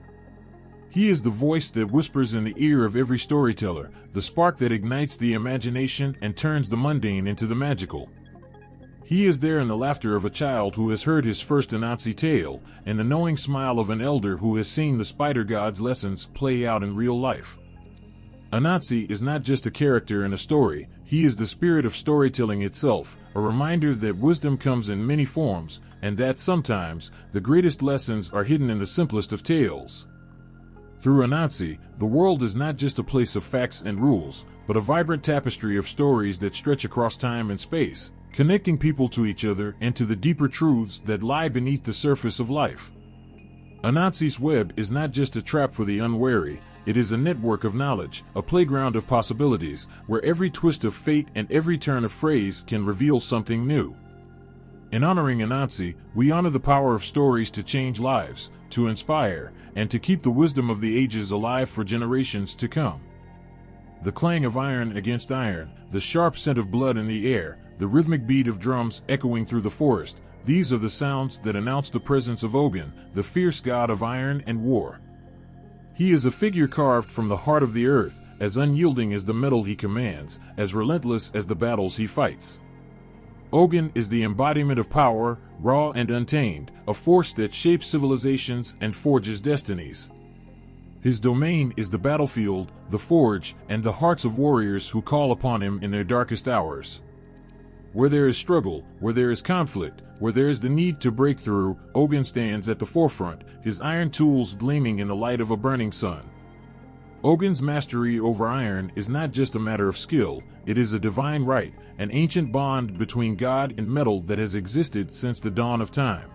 He is the voice that whispers in the ear of every storyteller, the spark that ignites the imagination and turns the mundane into the magical. He is there in the laughter of a child who has heard his first Anansi tale, and the knowing smile of an elder who has seen the spider god's lessons play out in real life. Anansi is not just a character in a story, he is the spirit of storytelling itself, a reminder that wisdom comes in many forms, and that sometimes, the greatest lessons are hidden in the simplest of tales. Through Anansi, the world is not just a place of facts and rules, but a vibrant tapestry of stories that stretch across time and space, connecting people to each other and to the deeper truths that lie beneath the surface of life. Anansi's web is not just a trap for the unwary, it is a network of knowledge, a playground of possibilities, where every twist of fate and every turn of phrase can reveal something new. In honoring Anansi, we honor the power of stories to change lives, to inspire, and to keep the wisdom of the ages alive for generations to come. The clang of iron against iron, the sharp scent of blood in the air, the rhythmic beat of drums echoing through the forest, these are the sounds that announce the presence of Ogun, the fierce god of iron and war. He is a figure carved from the heart of the earth, as unyielding as the metal he commands, as relentless as the battles he fights. Ogun is the embodiment of power, raw and untamed, a force that shapes civilizations and forges destinies. His domain is the battlefield, the forge, and the hearts of warriors who call upon him in their darkest hours. Where there is struggle, where there is conflict, where there is the need to break through, Ogun stands at the forefront, his iron tools gleaming in the light of a burning sun. Ogun's mastery over iron is not just a matter of skill, it is a divine right, an ancient bond between God and metal that has existed since the dawn of time.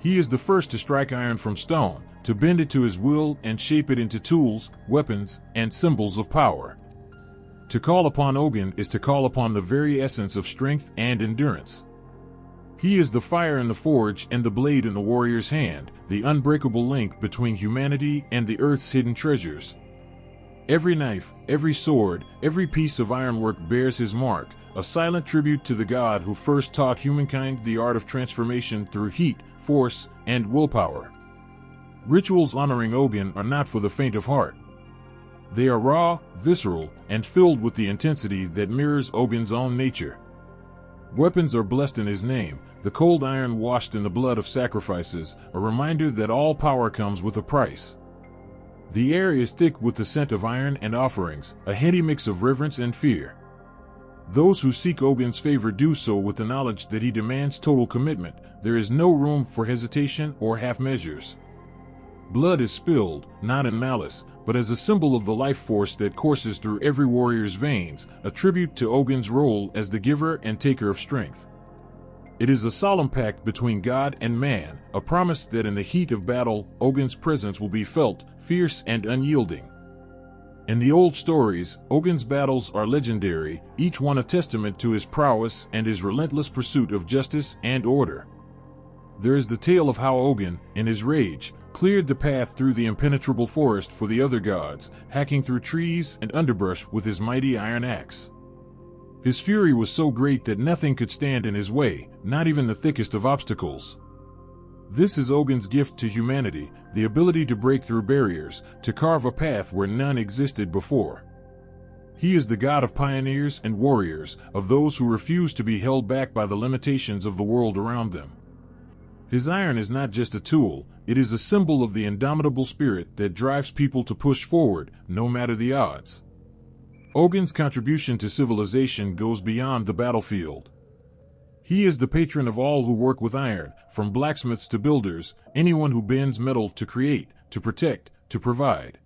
He is the first to strike iron from stone, to bend it to his will and shape it into tools, weapons, and symbols of power. To call upon Ogun is to call upon the very essence of strength and endurance. He is the fire in the forge and the blade in the warrior's hand, the unbreakable link between humanity and the earth's hidden treasures. Every knife, every sword, every piece of ironwork bears his mark, a silent tribute to the god who first taught humankind the art of transformation through heat, force, and willpower. Rituals honoring Ogun are not for the faint of heart. They are raw, visceral, and filled with the intensity that mirrors Ogun's own nature. Weapons are blessed in his name, the cold iron washed in the blood of sacrifices, a reminder that all power comes with a price. The air is thick with the scent of iron and offerings, a heady mix of reverence and fear. Those who seek Ogun's favor do so with the knowledge that he demands total commitment. There is no room for hesitation or half measures. Blood is spilled, not in malice, but as a symbol of the life force that courses through every warrior's veins, a tribute to Ogun's role as the giver and taker of strength. It is a solemn pact between God and man, a promise that in the heat of battle, Ogun's presence will be felt, fierce and unyielding. In the old stories, Ogun's battles are legendary, each one a testament to his prowess and his relentless pursuit of justice and order. There is the tale of how Ogun, in his rage, cleared the path through the impenetrable forest for the other gods, hacking through trees and underbrush with his mighty iron axe. His fury was so great that nothing could stand in his way, not even the thickest of obstacles. This is Ogun's gift to humanity, the ability to break through barriers, to carve a path where none existed before. He is the god of pioneers and warriors, of those who refuse to be held back by the limitations of the world around them. His iron is not just a tool, it is a symbol of the indomitable spirit that drives people to push forward, no matter the odds. Ogun's contribution to civilization goes beyond the battlefield. He is the patron of all who work with iron, from blacksmiths to builders, anyone who bends metal to create, to protect, to provide.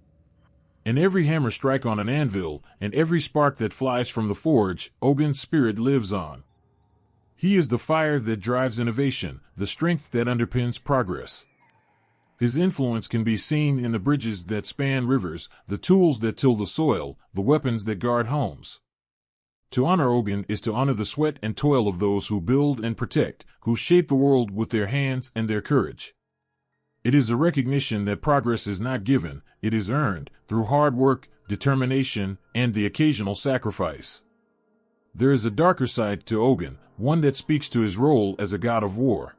And every hammer strike on an anvil, and every spark that flies from the forge, Ogun's spirit lives on. He is the fire that drives innovation, the strength that underpins progress. His influence can be seen in the bridges that span rivers, the tools that till the soil, the weapons that guard homes. To honor Ogun is to honor the sweat and toil of those who build and protect, who shape the world with their hands and their courage. It is a recognition that progress is not given, it is earned, through hard work, determination, and the occasional sacrifice. There is a darker side to Ogun, one that speaks to his role as a god of war.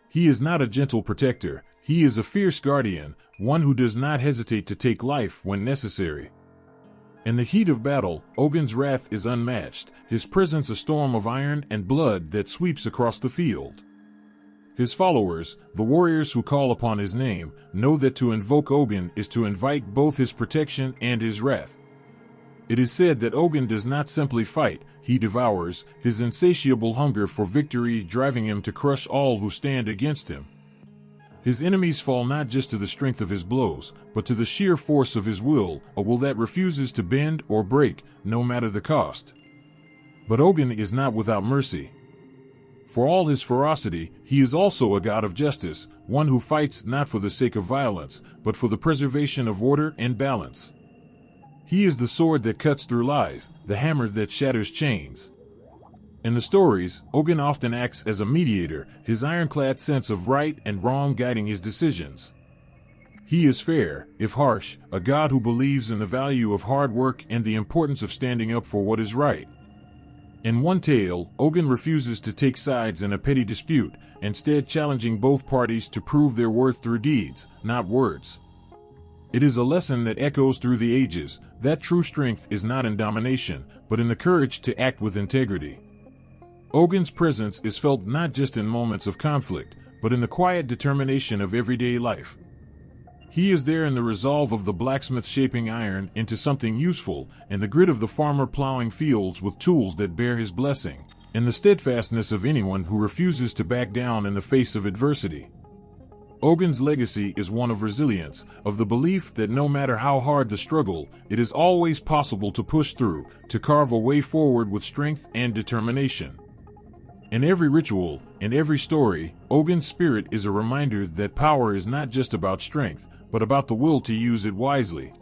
He is not a gentle protector, he is a fierce guardian, one who does not hesitate to take life when necessary. In the heat of battle, Ogun's wrath is unmatched, his presence a storm of iron and blood that sweeps across the field. His followers, the warriors who call upon his name, know that to invoke Ogun is to invite both his protection and his wrath. It is said that Ogun does not simply fight, he devours, his insatiable hunger for victory driving him to crush all who stand against him. His enemies fall not just to the strength of his blows, but to the sheer force of his will, a will that refuses to bend or break, no matter the cost. But Ogun is not without mercy. For all his ferocity, he is also a god of justice, one who fights not for the sake of violence, but for the preservation of order and balance. He is the sword that cuts through lies, the hammer that shatters chains. In the stories, Ogun often acts as a mediator, his ironclad sense of right and wrong guiding his decisions. He is fair, if harsh, a god who believes in the value of hard work and the importance of standing up for what is right. In one tale, Ogun refuses to take sides in a petty dispute, instead challenging both parties to prove their worth through deeds, not words. It is a lesson that echoes through the ages, that true strength is not in domination, but in the courage to act with integrity. Ogun's presence is felt not just in moments of conflict, but in the quiet determination of everyday life. He is there in the resolve of the blacksmith shaping iron into something useful, in the grit of the farmer plowing fields with tools that bear his blessing, in the steadfastness of anyone who refuses to back down in the face of adversity. Ogun's legacy is one of resilience, of the belief that no matter how hard the struggle, it is always possible to push through, to carve a way forward with strength and determination. In every ritual, in every story, Ogun's spirit is a reminder that power is not just about strength, but about the will to use it wisely.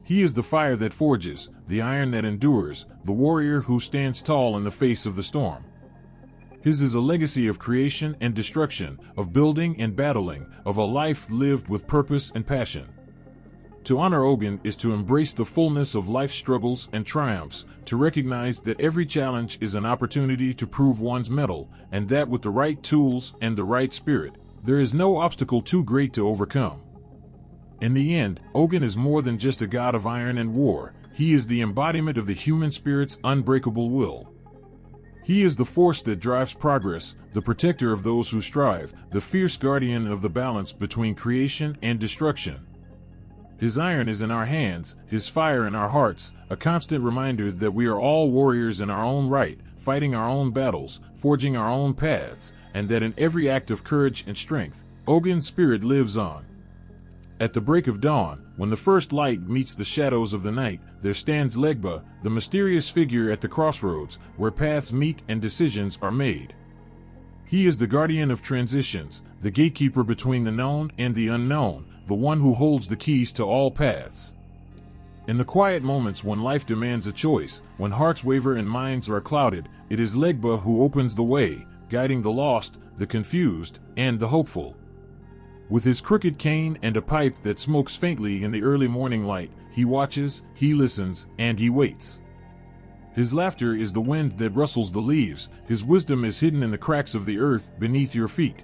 He is the fire that forges, the iron that endures, the warrior who stands tall in the face of the storm. His is a legacy of creation and destruction, of building and battling, of a life lived with purpose and passion. To honor Ogun is to embrace the fullness of life's struggles and triumphs, to recognize that every challenge is an opportunity to prove one's mettle, and that with the right tools and the right spirit, there is no obstacle too great to overcome. In the end, Ogun is more than just a god of iron and war, he is the embodiment of the human spirit's unbreakable will. He is the force that drives progress, the protector of those who strive, the fierce guardian of the balance between creation and destruction. His iron is in our hands, his fire in our hearts, a constant reminder that we are all warriors in our own right, fighting our own battles, forging our own paths, and that in every act of courage and strength, Ogun's spirit lives on. At the break of dawn, when the first light meets the shadows of the night, there stands Legba, the mysterious figure at the crossroads, where paths meet and decisions are made. He is the guardian of transitions, the gatekeeper between the known and the unknown, the one who holds the keys to all paths. In the quiet moments when life demands a choice, when hearts waver and minds are clouded, it is Legba who opens the way, guiding the lost, the confused, and the hopeful. With his crooked cane and a pipe that smokes faintly in the early morning light, he watches, he listens, and he waits. His laughter is the wind that rustles the leaves, his wisdom is hidden in the cracks of the earth beneath your feet.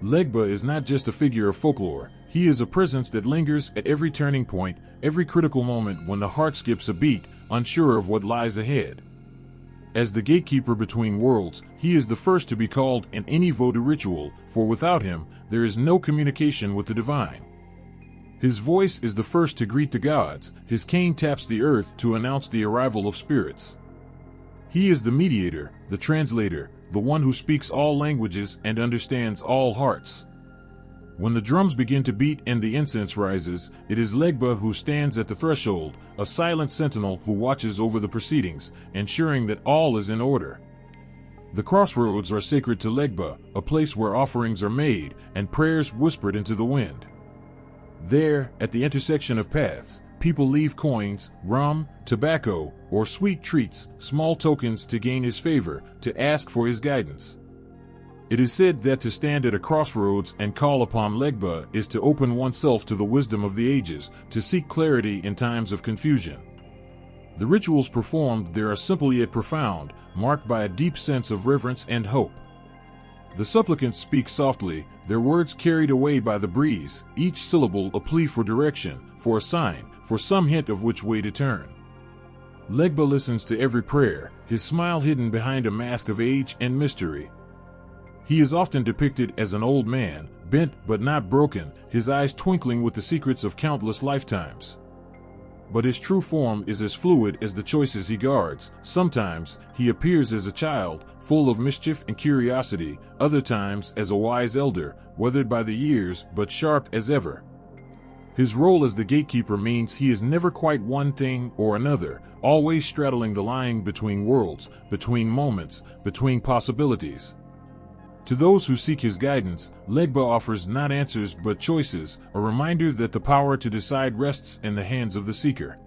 Legba is not just a figure of folklore, he is a presence that lingers at every turning point, every critical moment when the heart skips a beat, unsure of what lies ahead. As the gatekeeper between worlds, he is the first to be called in any Vodou ritual, for without him, there is no communication with the divine. His voice is the first to greet the gods, his cane taps the earth to announce the arrival of spirits. He is the mediator, the translator, the one who speaks all languages and understands all hearts. When the drums begin to beat and the incense rises, it is Legba who stands at the threshold, a silent sentinel who watches over the proceedings, ensuring that all is in order. The crossroads are sacred to Legba, a place where offerings are made and prayers whispered into the wind. There, at the intersection of paths, people leave coins, rum, tobacco, or sweet treats, small tokens to gain his favor, to ask for his guidance. It is said that to stand at a crossroads and call upon Legba is to open oneself to the wisdom of the ages, to seek clarity in times of confusion. The rituals performed there are simple yet profound, marked by a deep sense of reverence and hope. The supplicants speak softly, their words carried away by the breeze, each syllable a plea for direction, for a sign, for some hint of which way to turn. Legba listens to every prayer, his smile hidden behind a mask of age and mystery. He is often depicted as an old man, bent but not broken, his eyes twinkling with the secrets of countless lifetimes. But his true form is as fluid as the choices he guards. Sometimes he appears as a child, full of mischief and curiosity, other times as a wise elder, weathered by the years but sharp as ever. His role as the gatekeeper means he is never quite one thing or another, always straddling the line between worlds, between moments, between possibilities. To those who seek his guidance, Legba offers not answers but choices, a reminder that the power to decide rests in the hands of the seeker.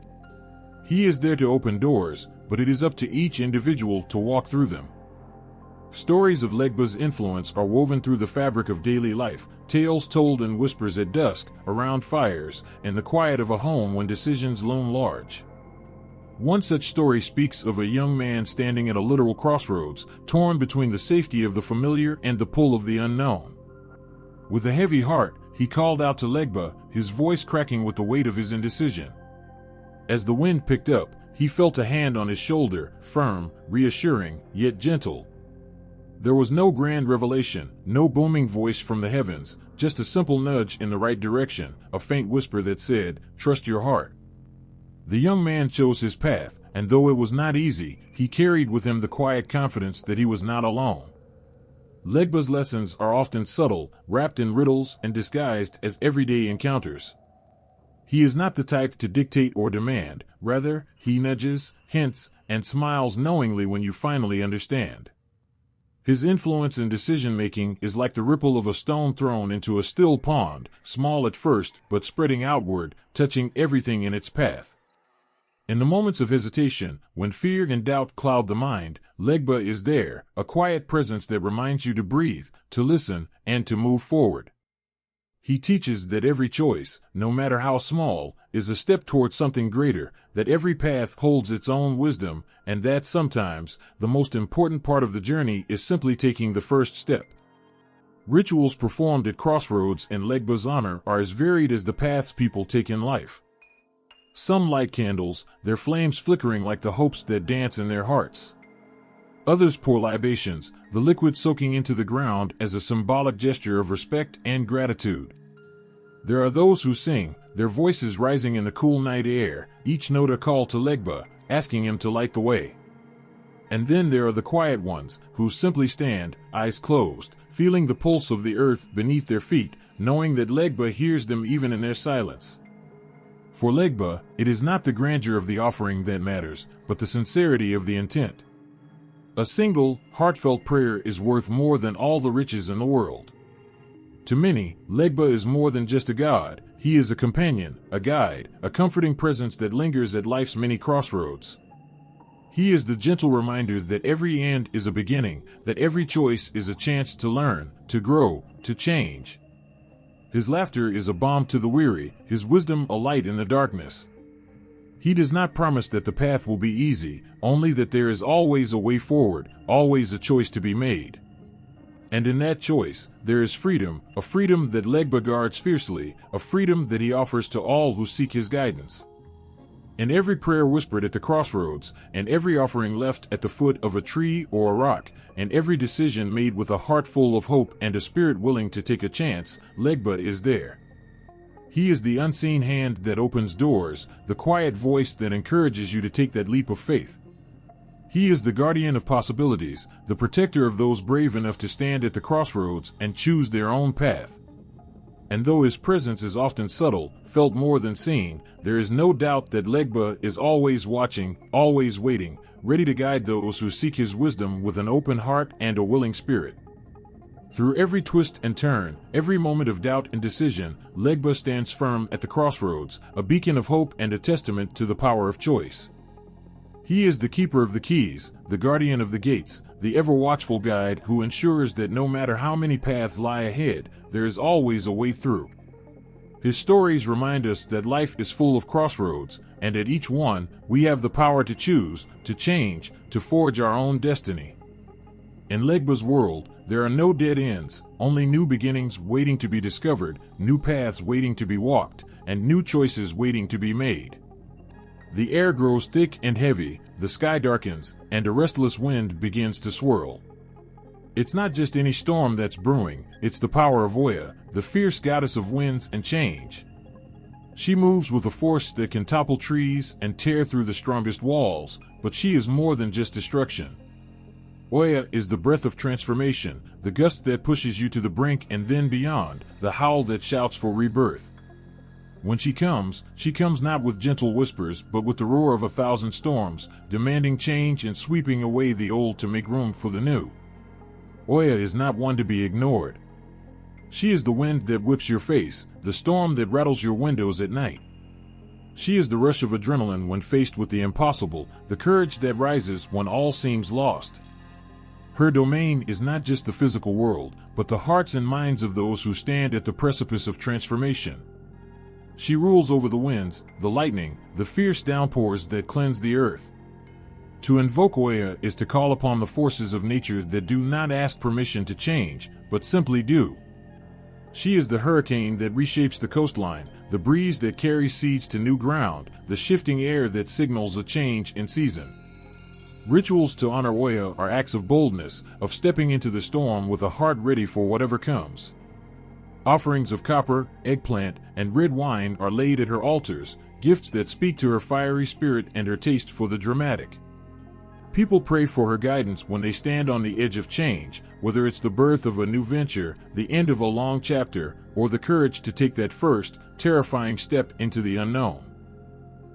He is there to open doors, but it is up to each individual to walk through them. Stories of Legba's influence are woven through the fabric of daily life, tales told in whispers at dusk, around fires, in the quiet of a home when decisions loom large. One such story speaks of a young man standing at a literal crossroads, torn between the safety of the familiar and the pull of the unknown. With a heavy heart, he called out to Legba, his voice cracking with the weight of his indecision. As the wind picked up, he felt a hand on his shoulder, firm, reassuring, yet gentle. There was no grand revelation, no booming voice from the heavens, just a simple nudge in the right direction, a faint whisper that said, "Trust your heart." The young man chose his path, and though it was not easy, he carried with him the quiet confidence that he was not alone. Legba's lessons are often subtle, wrapped in riddles and disguised as everyday encounters. He is not the type to dictate or demand, rather, he nudges, hints, and smiles knowingly when you finally understand. His influence in decision-making is like the ripple of a stone thrown into a still pond, small at first but spreading outward, touching everything in its path. In the moments of hesitation, when fear and doubt cloud the mind, Legba is there, a quiet presence that reminds you to breathe, to listen, and to move forward. He teaches that every choice, no matter how small, is a step towards something greater, that every path holds its own wisdom, and that sometimes, the most important part of the journey is simply taking the first step. Rituals performed at crossroads in Legba's honor are as varied as the paths people take in life. Some light candles, their flames flickering like the hopes that dance in their hearts. Others pour libations, the liquid soaking into the ground as a symbolic gesture of respect and gratitude. There are those who sing, their voices rising in the cool night air, each note a call to Legba, asking him to light the way. And then there are the quiet ones, who simply stand, eyes closed, feeling the pulse of the earth beneath their feet, knowing that Legba hears them even in their silence. For Legba, it is not the grandeur of the offering that matters, but the sincerity of the intent. A single, heartfelt prayer is worth more than all the riches in the world. To many, Legba is more than just a god. He is a companion, a guide, a comforting presence that lingers at life's many crossroads. He is the gentle reminder that every end is a beginning, that every choice is a chance to learn, to grow, to change. His laughter is a balm to the weary, his wisdom a light in the darkness. He does not promise that the path will be easy, only that there is always a way forward, always a choice to be made. And in that choice, there is freedom, a freedom that Legba guards fiercely, a freedom that he offers to all who seek his guidance. In every prayer whispered at the crossroads, and every offering left at the foot of a tree or a rock, and every decision made with a heart full of hope and a spirit willing to take a chance, Legba is there. He is the unseen hand that opens doors, the quiet voice that encourages you to take that leap of faith. He is the guardian of possibilities, the protector of those brave enough to stand at the crossroads and choose their own path. And though his presence is often subtle, felt more than seen, there is no doubt that Legba is always watching, always waiting, ready to guide those who seek his wisdom with an open heart and a willing spirit. Through every twist and turn, every moment of doubt and decision, Legba stands firm at the crossroads, a beacon of hope and a testament to the power of choice. He is the keeper of the keys, the guardian of the gates, the ever-watchful guide who ensures that no matter how many paths lie ahead, there is always a way through. His stories remind us that life is full of crossroads, and at each one, we have the power to choose, to change, to forge our own destiny. In Legba's world, there are no dead ends, only new beginnings waiting to be discovered, new paths waiting to be walked, and new choices waiting to be made. The air grows thick and heavy, the sky darkens, and a restless wind begins to swirl. It's not just any storm that's brewing, it's the power of Oya, the fierce goddess of winds and change. She moves with a force that can topple trees and tear through the strongest walls, but she is more than just destruction. Oya is the breath of transformation, the gust that pushes you to the brink and then beyond, the howl that shouts for rebirth. When she comes not with gentle whispers, but with the roar of 1,000 storms, demanding change and sweeping away the old to make room for the new. Oya is not one to be ignored. She is the wind that whips your face, the storm that rattles your windows at night. She is the rush of adrenaline when faced with the impossible, the courage that rises when all seems lost. Her domain is not just the physical world, but the hearts and minds of those who stand at the precipice of transformation. She rules over the winds, the lightning, the fierce downpours that cleanse the earth. To invoke Oya is to call upon the forces of nature that do not ask permission to change, but simply do. She is the hurricane that reshapes the coastline, the breeze that carries seeds to new ground, the shifting air that signals a change in season. Rituals to honor Oya are acts of boldness, of stepping into the storm with a heart ready for whatever comes. Offerings of copper, eggplant, and red wine are laid at her altars, gifts that speak to her fiery spirit and her taste for the dramatic. People pray for her guidance when they stand on the edge of change, whether it's the birth of a new venture, the end of a long chapter, or the courage to take that first, terrifying step into the unknown.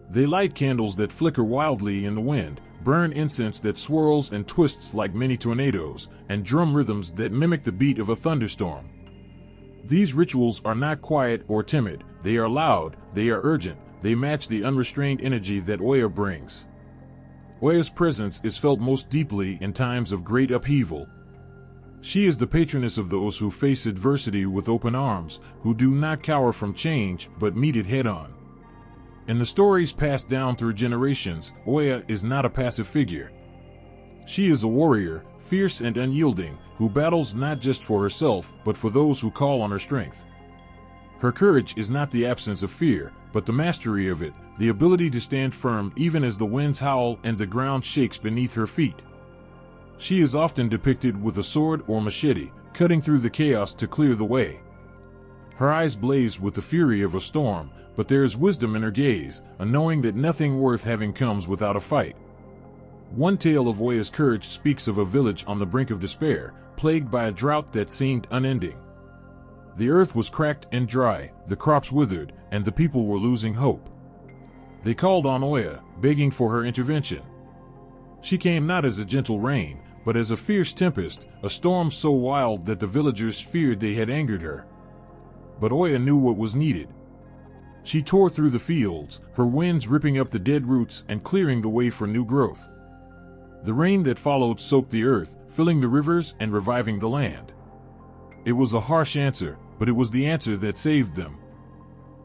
They light candles that flicker wildly in the wind, burn incense that swirls and twists like many tornadoes, and drum rhythms that mimic the beat of a thunderstorm. These rituals are not quiet or timid, they are loud, they are urgent, they match the unrestrained energy that Oya brings. Oya's presence is felt most deeply in times of great upheaval. She is the patroness of those who face adversity with open arms, who do not cower from change but meet it head-on. In the stories passed down through generations, Oya is not a passive figure. She is a warrior, fierce and unyielding, who battles not just for herself, but for those who call on her strength. Her courage is not the absence of fear, but the mastery of it, the ability to stand firm even as the winds howl and the ground shakes beneath her feet. She is often depicted with a sword or machete, cutting through the chaos to clear the way. Her eyes blaze with the fury of a storm, but there is wisdom in her gaze, a knowing that nothing worth having comes without a fight. One tale of Oya's courage speaks of a village on the brink of despair, plagued by a drought that seemed unending. The earth was cracked and dry, the crops withered, and the people were losing hope. They called on Oya, begging for her intervention. She came not as a gentle rain, but as a fierce tempest, a storm so wild that the villagers feared they had angered her. But Oya knew what was needed. She tore through the fields, her winds ripping up the dead roots and clearing the way for new growth. The rain that followed soaked the earth, filling the rivers and reviving the land. It was a harsh answer, but it was the answer that saved them.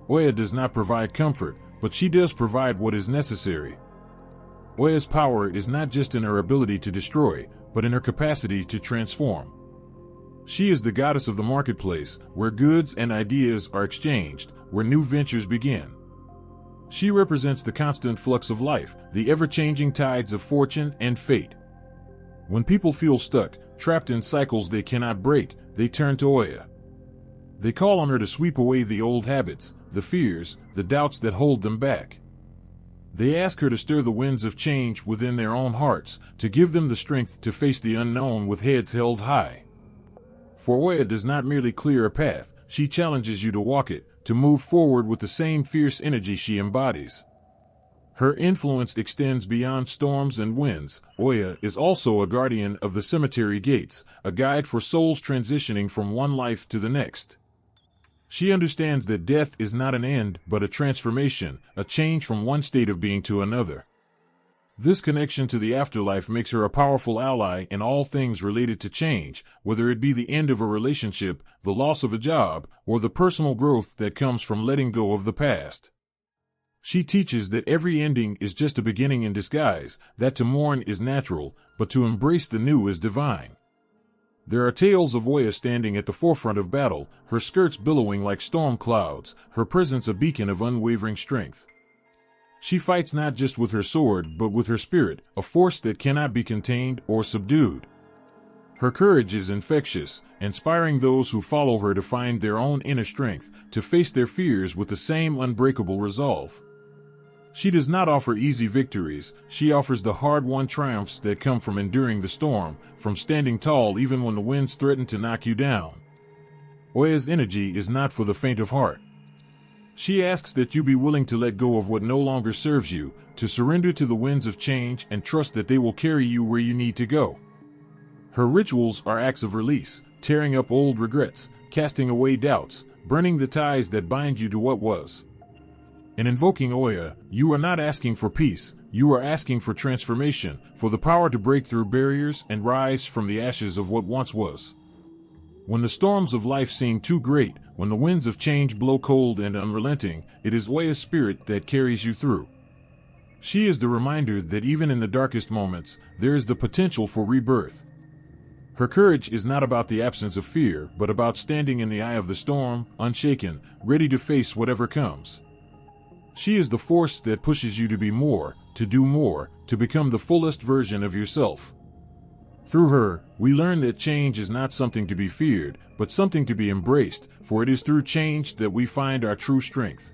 Oya does not provide comfort, but she does provide what is necessary. Oya's power is not just in her ability to destroy, but in her capacity to transform. She is the goddess of the marketplace, where goods and ideas are exchanged, where new ventures begin. She represents the constant flux of life, the ever-changing tides of fortune and fate. When people feel stuck, trapped in cycles they cannot break, they turn to Oya. They call on her to sweep away the old habits, the fears, the doubts that hold them back. They ask her to stir the winds of change within their own hearts, to give them the strength to face the unknown with heads held high. For Oya does not merely clear a path, she challenges you to walk it, to move forward with the same fierce energy she embodies. Her influence extends beyond storms and winds. Oya is also a guardian of the cemetery gates, a guide for souls transitioning from one life to the next. She understands that death is not an end, but a transformation, a change from one state of being to another. This connection to the afterlife makes her a powerful ally in all things related to change, whether it be the end of a relationship, the loss of a job, or the personal growth that comes from letting go of the past. She teaches that every ending is just a beginning in disguise, that to mourn is natural, but to embrace the new is divine. There are tales of Oya standing at the forefront of battle, her skirts billowing like storm clouds, her presence a beacon of unwavering strength. She fights not just with her sword, but with her spirit, a force that cannot be contained or subdued. Her courage is infectious, inspiring those who follow her to find their own inner strength, to face their fears with the same unbreakable resolve. She does not offer easy victories, she offers the hard-won triumphs that come from enduring the storm, from standing tall even when the winds threaten to knock you down. Oya's energy is not for the faint of heart. She asks that you be willing to let go of what no longer serves you, to surrender to the winds of change and trust that they will carry you where you need to go. Her rituals are acts of release, tearing up old regrets, casting away doubts, burning the ties that bind you to what was. In invoking Oya, you are not asking for peace, you are asking for transformation, for the power to break through barriers and rise from the ashes of what once was. When the storms of life seem too great, when the winds of change blow cold and unrelenting, it is Oya's spirit that carries you through. She is the reminder that even in the darkest moments, there is the potential for rebirth. Her courage is not about the absence of fear, but about standing in the eye of the storm, unshaken, ready to face whatever comes. She is the force that pushes you to be more, to do more, to become the fullest version of yourself. Through her, we learn that change is not something to be feared, but something to be embraced, for it is through change that we find our true strength.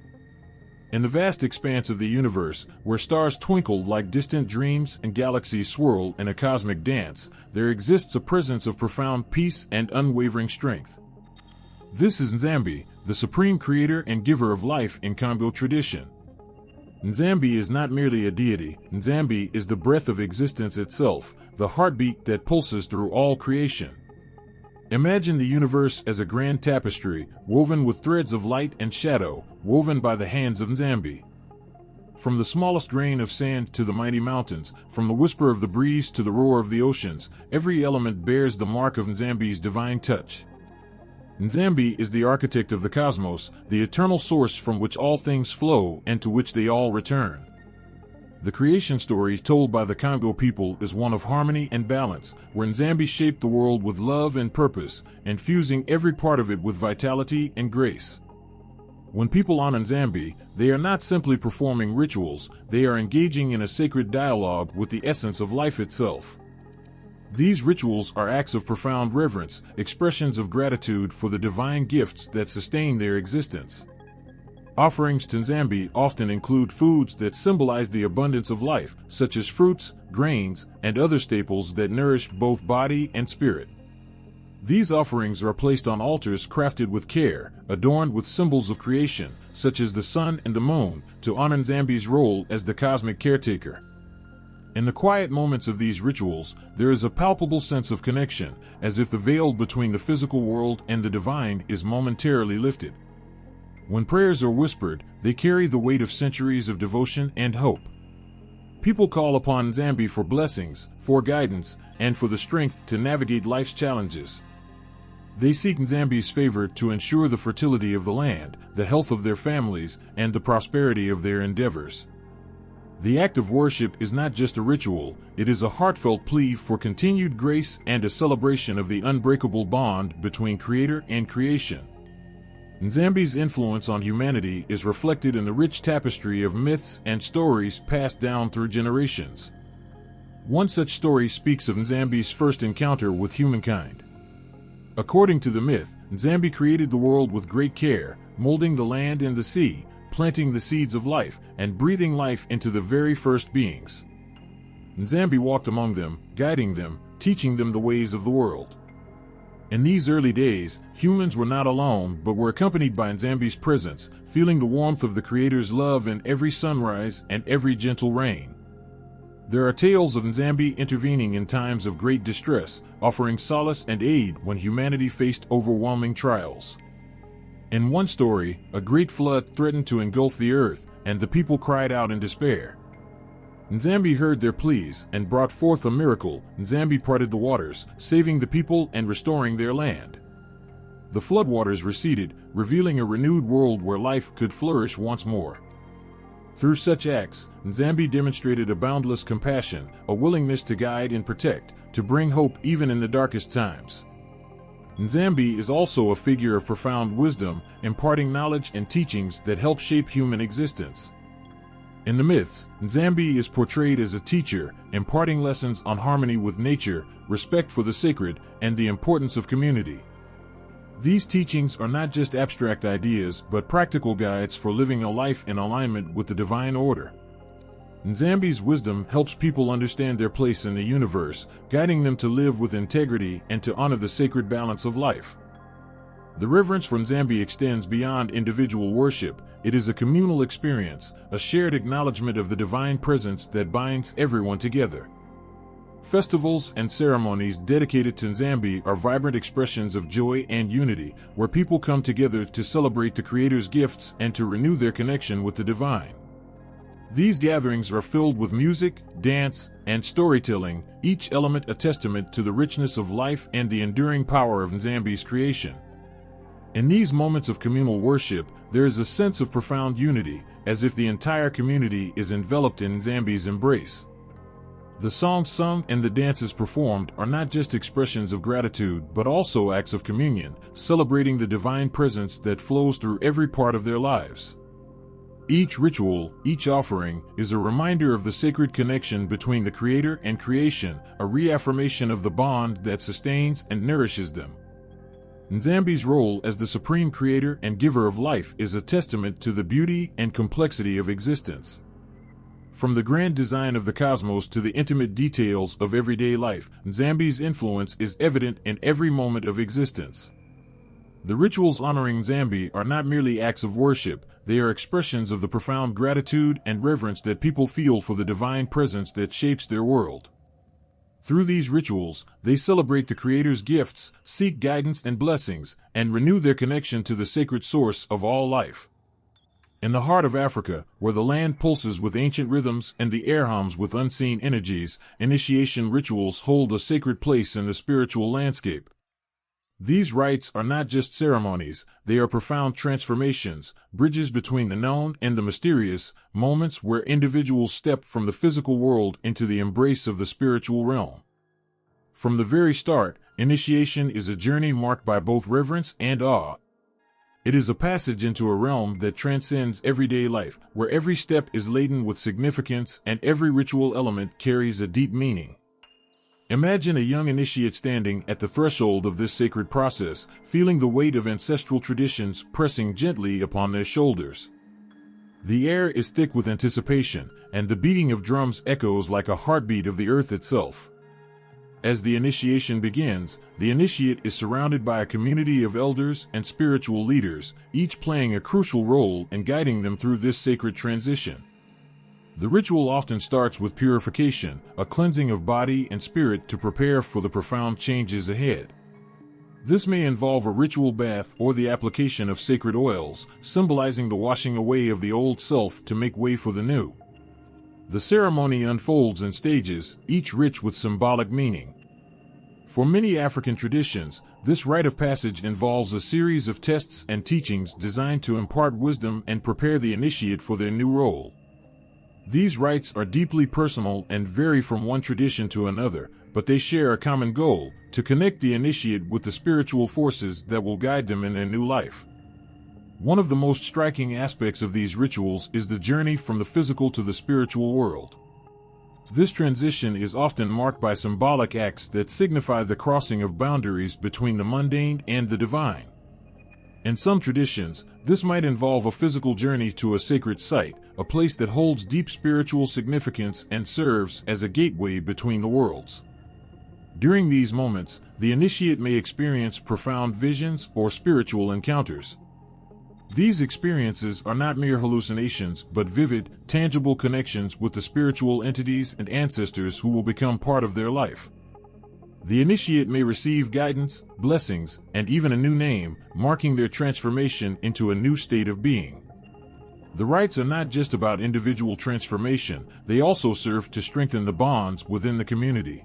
In the vast expanse of the universe, where stars twinkle like distant dreams and galaxies swirl in a cosmic dance, there exists a presence of profound peace and unwavering strength. This is Nzambi, the supreme creator and giver of life in Congo tradition. Nzambi is not merely a deity, Nzambi is the breath of existence itself, the heartbeat that pulses through all creation. Imagine the universe as a grand tapestry, woven with threads of light and shadow, woven by the hands of Nzambi. From the smallest grain of sand to the mighty mountains, from the whisper of the breeze to the roar of the oceans, every element bears the mark of Nzambi's divine touch. Nzambi is the architect of the cosmos, the eternal source from which all things flow and to which they all return. The creation story told by the Congo people is one of harmony and balance, where Nzambi shaped the world with love and purpose, infusing every part of it with vitality and grace. When people honor Nzambi, they are not simply performing rituals, they are engaging in a sacred dialogue with the essence of life itself. These rituals are acts of profound reverence, expressions of gratitude for the divine gifts that sustain their existence. Offerings to Nzambi often include foods that symbolize the abundance of life, such as fruits, grains, and other staples that nourish both body and spirit. These offerings are placed on altars crafted with care, adorned with symbols of creation, such as the sun and the moon, to honor Nzambi's role as the cosmic caretaker. In the quiet moments of these rituals, there is a palpable sense of connection, as if the veil between the physical world and the divine is momentarily lifted. When prayers are whispered, they carry the weight of centuries of devotion and hope. People call upon Nzambi for blessings, for guidance, and for the strength to navigate life's challenges. They seek Nzambi's favor to ensure the fertility of the land, the health of their families, and the prosperity of their endeavors. The act of worship is not just a ritual, it is a heartfelt plea for continued grace and a celebration of the unbreakable bond between Creator and creation. Nzambi's influence on humanity is reflected in the rich tapestry of myths and stories passed down through generations. One such story speaks of Nzambi's first encounter with humankind. According to the myth, Nzambi created the world with great care, molding the land and the sea, planting the seeds of life and breathing life into the very first beings. Nzambi walked among them, guiding them, teaching them the ways of the world. In these early days, humans were not alone but were accompanied by Nzambi's presence, feeling the warmth of the Creator's love in every sunrise and every gentle rain. There are tales of Nzambi intervening in times of great distress, offering solace and aid when humanity faced overwhelming trials. In one story, a great flood threatened to engulf the earth, and the people cried out in despair. Nzambi heard their pleas and brought forth a miracle. Nzambi parted the waters, saving the people and restoring their land. The floodwaters receded, revealing a renewed world where life could flourish once more. Through such acts, Nzambi demonstrated a boundless compassion, a willingness to guide and protect, to bring hope even in the darkest times. Nzambi is also a figure of profound wisdom, imparting knowledge and teachings that help shape human existence. In the myths, Nzambi is portrayed as a teacher, imparting lessons on harmony with nature, respect for the sacred, and the importance of community. These teachings are not just abstract ideas but practical guides for living a life in alignment with the divine order. Nzambi's wisdom helps people understand their place in the universe, guiding them to live with integrity and to honor the sacred balance of life. The reverence for Nzambi extends beyond individual worship. It is a communal experience, a shared acknowledgement of the divine presence that binds everyone together. Festivals and ceremonies dedicated to Nzambi are vibrant expressions of joy and unity, where people come together to celebrate the Creator's gifts and to renew their connection with the divine. These gatherings are filled with music, dance, and storytelling, each element a testament to the richness of life and the enduring power of Nzambi's creation. In these moments of communal worship, there is a sense of profound unity, as if the entire community is enveloped in Nzambi's embrace. The songs sung and the dances performed are not just expressions of gratitude but also acts of communion, celebrating the divine presence that flows through every part of their lives. Each ritual, each offering, is a reminder of the sacred connection between the Creator and creation, a reaffirmation of the bond that sustains and nourishes them. Nzambi's role as the supreme creator and giver of life is a testament to the beauty and complexity of existence. From the grand design of the cosmos to the intimate details of everyday life, Nzambi's influence is evident in every moment of existence. The rituals honoring Nzambi are not merely acts of worship, they are expressions of the profound gratitude and reverence that people feel for the divine presence that shapes their world. Through these rituals, they celebrate the Creator's gifts, seek guidance and blessings, and renew their connection to the sacred source of all life. In the heart of Africa, where the land pulses with ancient rhythms and the air hums with unseen energies, initiation rituals hold a sacred place in the spiritual landscape. These rites are not just ceremonies, they are profound transformations, bridges between the known and the mysterious, moments where individuals step from the physical world into the embrace of the spiritual realm. From the very start, initiation is a journey marked by both reverence and awe. It is a passage into a realm that transcends everyday life, where every step is laden with significance and every ritual element carries a deep meaning. Imagine a young initiate standing at the threshold of this sacred process, feeling the weight of ancestral traditions pressing gently upon their shoulders. The air is thick with anticipation, and the beating of drums echoes like a heartbeat of the earth itself. As the initiation begins, the initiate is surrounded by a community of elders and spiritual leaders, each playing a crucial role in guiding them through this sacred transition. The ritual often starts with purification, a cleansing of body and spirit to prepare for the profound changes ahead. This may involve a ritual bath or the application of sacred oils, symbolizing the washing away of the old self to make way for the new. The ceremony unfolds in stages, each rich with symbolic meaning. For many African traditions, this rite of passage involves a series of tests and teachings designed to impart wisdom and prepare the initiate for their new role. These rites are deeply personal and vary from one tradition to another, but they share a common goal: to connect the initiate with the spiritual forces that will guide them in their new life. One of the most striking aspects of these rituals is the journey from the physical to the spiritual world. This transition is often marked by symbolic acts that signify the crossing of boundaries between the mundane and the divine. In some traditions, this might involve a physical journey to a sacred site, a place that holds deep spiritual significance and serves as a gateway between the worlds. During these moments, the initiate may experience profound visions or spiritual encounters. These experiences are not mere hallucinations, but vivid, tangible connections with the spiritual entities and ancestors who will become part of their life. The initiate may receive guidance, blessings, and even a new name, marking their transformation into a new state of being. The rites are not just about individual transformation, they also serve to strengthen the bonds within the community.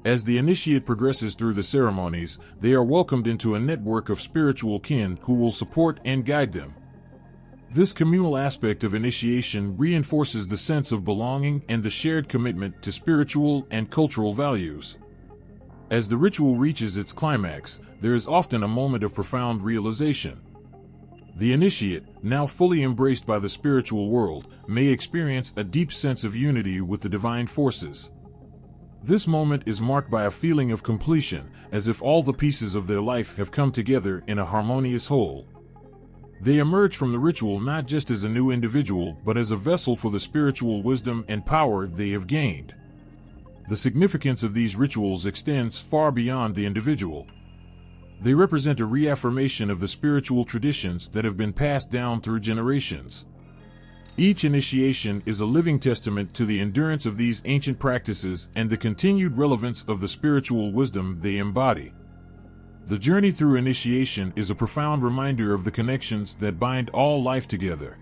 As the initiate progresses through the ceremonies, they are welcomed into a network of spiritual kin who will support and guide them. This communal aspect of initiation reinforces the sense of belonging and the shared commitment to spiritual and cultural values. As the ritual reaches its climax, there is often a moment of profound realization. The initiate, now fully embraced by the spiritual world, may experience a deep sense of unity with the divine forces. This moment is marked by a feeling of completion, as if all the pieces of their life have come together in a harmonious whole. They emerge from the ritual not just as a new individual, but as a vessel for the spiritual wisdom and power they have gained. The significance of these rituals extends far beyond the individual. They represent a reaffirmation of the spiritual traditions that have been passed down through generations. Each initiation is a living testament to the endurance of these ancient practices and the continued relevance of the spiritual wisdom they embody. The journey through initiation is a profound reminder of the connections that bind all life together.